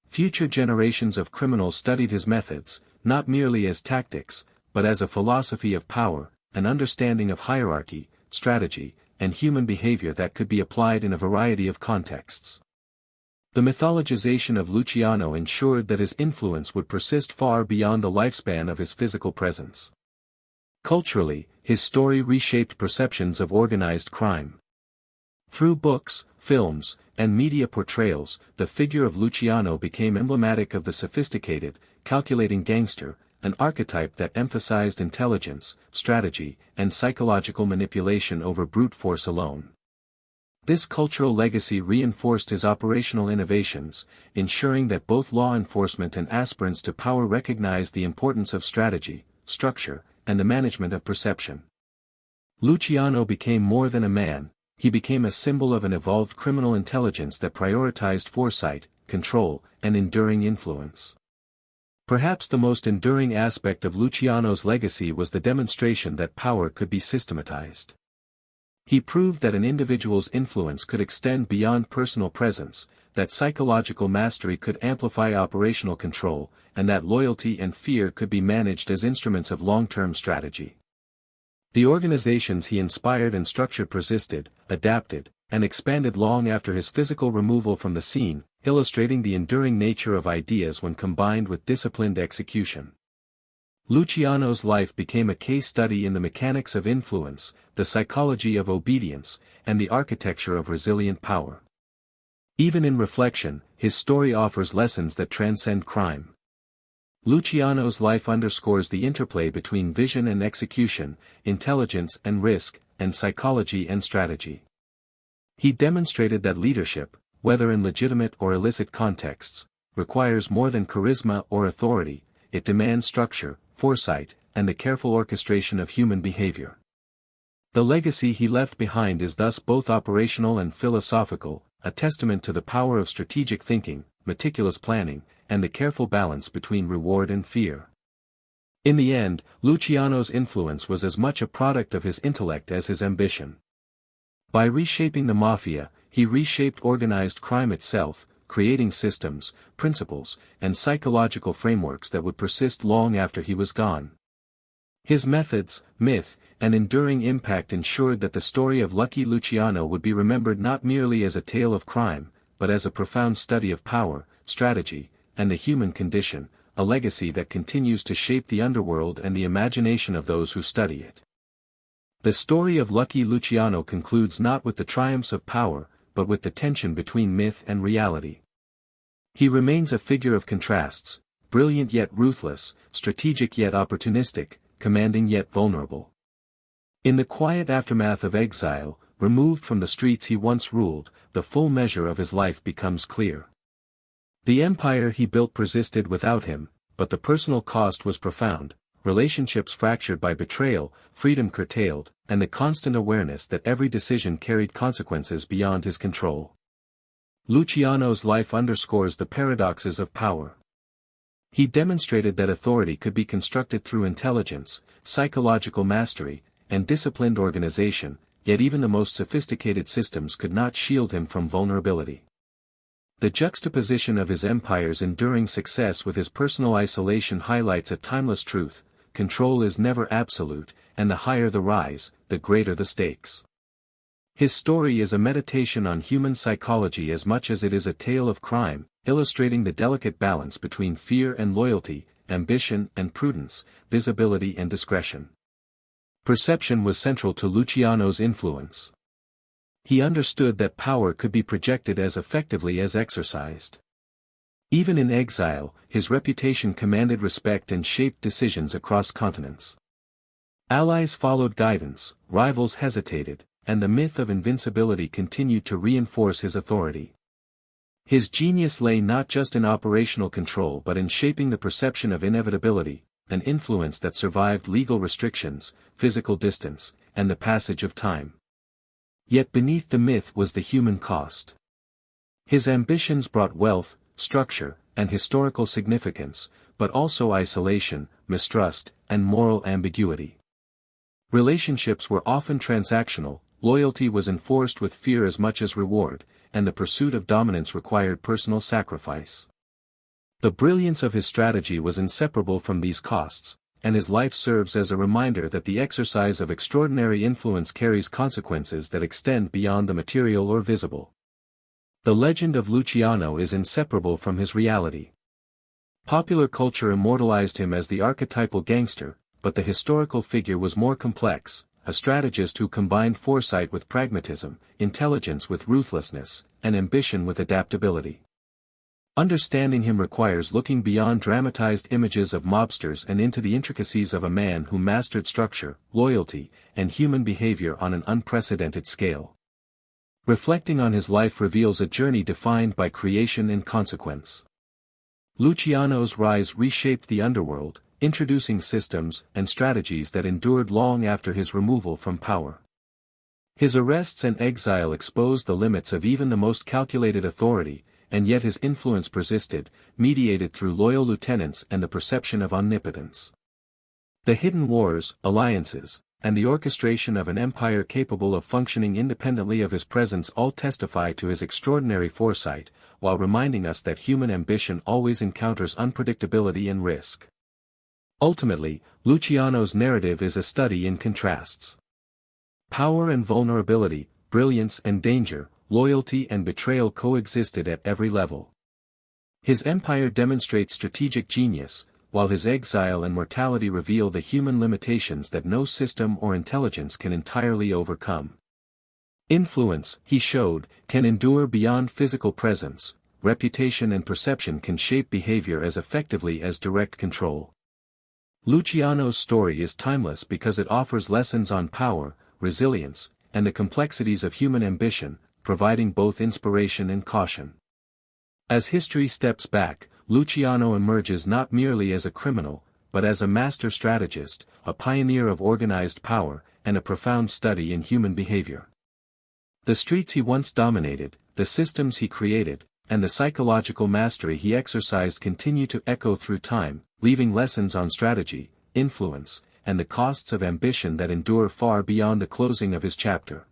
Future generations of criminals studied his methods, not merely as tactics, but as a philosophy of power, an understanding of hierarchy, strategy, and human behavior that could be applied in a variety of contexts. The mythologization of Luciano ensured that his influence would persist far beyond the lifespan of his physical presence. Culturally, his story reshaped perceptions of organized crime. Through books, films, and media portrayals, the figure of Luciano became emblematic of the sophisticated, calculating gangster, an archetype that emphasized intelligence, strategy, and psychological manipulation over brute force alone. This cultural legacy reinforced his operational innovations, ensuring that both law enforcement and aspirants to power recognized the importance of strategy, structure, and the management of perception. Luciano became more than a man, he became a symbol of an evolved criminal intelligence that prioritized foresight, control, and enduring influence. Perhaps the most enduring aspect of Luciano's legacy was the demonstration that power could be systematized. He proved that an individual's influence could extend beyond personal presence, that psychological mastery could amplify operational control, and that loyalty and fear could be managed as instruments of long-term strategy. The organizations he inspired and structured persisted, adapted, and expanded long after his physical removal from the scene, illustrating the enduring nature of ideas when combined with disciplined execution. Luciano's life became a case study in the mechanics of influence, the psychology of obedience, and the architecture of resilient power. Even in reflection, his story offers lessons that transcend crime. Luciano's life underscores the interplay between vision and execution, intelligence and risk, and psychology and strategy. He demonstrated that leadership, whether in legitimate or illicit contexts, requires more than charisma or authority, it demands structure, foresight, and the careful orchestration of human behavior. The legacy he left behind is thus both operational and philosophical, a testament to the power of strategic thinking, meticulous planning, and the careful balance between reward and fear. In the end, Luciano's influence was as much a product of his intellect as his ambition. By reshaping the Mafia, he reshaped organized crime itself, creating systems, principles, and psychological frameworks that would persist long after he was gone. His methods, myth, and enduring impact ensured that the story of Lucky Luciano would be remembered not merely as a tale of crime, but as a profound study of power, strategy, and the human condition, a legacy that continues to shape the underworld and the imagination of those who study it. The story of Lucky Luciano concludes not with the triumphs of power, but with the tension between myth and reality. He remains a figure of contrasts, brilliant yet ruthless, strategic yet opportunistic, commanding yet vulnerable. In the quiet aftermath of exile, removed from the streets he once ruled, the full measure of his life becomes clear. The empire he built persisted without him, but the personal cost was profound, relationships fractured by betrayal, freedom curtailed, and the constant awareness that every decision carried consequences beyond his control. Luciano's life underscores the paradoxes of power. He demonstrated that authority could be constructed through intelligence, psychological mastery, and disciplined organization, yet even the most sophisticated systems could not shield him from vulnerability. The juxtaposition of his empire's enduring success with his personal isolation highlights a timeless truth: control is never absolute, and the higher the rise, the greater the stakes. His story is a meditation on human psychology as much as it is a tale of crime, illustrating the delicate balance between fear and loyalty, ambition and prudence, visibility and discretion. Perception was central to Luciano's influence. He understood that power could be projected as effectively as exercised. Even in exile, his reputation commanded respect and shaped decisions across continents. Allies followed guidance, rivals hesitated, and the myth of invincibility continued to reinforce his authority. His genius lay not just in operational control but in shaping the perception of inevitability, an influence that survived legal restrictions, physical distance, and the passage of time. Yet beneath the myth was the human cost. His ambitions brought wealth, structure, and historical significance, but also isolation, mistrust, and moral ambiguity. Relationships were often transactional, loyalty was enforced with fear as much as reward, and the pursuit of dominance required personal sacrifice. The brilliance of his strategy was inseparable from these costs, and his life serves as a reminder that the exercise of extraordinary influence carries consequences that extend beyond the material or visible. The legend of Luciano is inseparable from his reality. Popular culture immortalized him as the archetypal gangster, but the historical figure was more complex, a strategist who combined foresight with pragmatism, intelligence with ruthlessness, and ambition with adaptability. Understanding him requires looking beyond dramatized images of mobsters and into the intricacies of a man who mastered structure, loyalty, and human behavior on an unprecedented scale. Reflecting on his life reveals a journey defined by creation and consequence. Luciano's rise reshaped the underworld, introducing systems and strategies that endured long after his removal from power. His arrests and exile exposed the limits of even the most calculated authority, and yet his influence persisted, mediated through loyal lieutenants and the perception of omnipotence. The hidden wars, alliances, and the orchestration of an empire capable of functioning independently of his presence all testify to his extraordinary foresight, while reminding us that human ambition always encounters unpredictability and risk. Ultimately, Luciano's narrative is a study in contrasts. Power and vulnerability, brilliance and danger, loyalty and betrayal coexisted at every level. His empire demonstrates strategic genius, while his exile and mortality reveal the human limitations that no system or intelligence can entirely overcome. Influence, he showed, can endure beyond physical presence. Reputation and perception can shape behavior as effectively as direct control. Luciano's story is timeless because it offers lessons on power, resilience, and the complexities of human ambition, providing both inspiration and caution. As history steps back, Luciano emerges not merely as a criminal, but as a master strategist, a pioneer of organized power, and a profound study in human behavior. The streets he once dominated, the systems he created, and the psychological mastery he exercised continue to echo through time, leaving lessons on strategy, influence, and the costs of ambition that endure far beyond the closing of his chapter.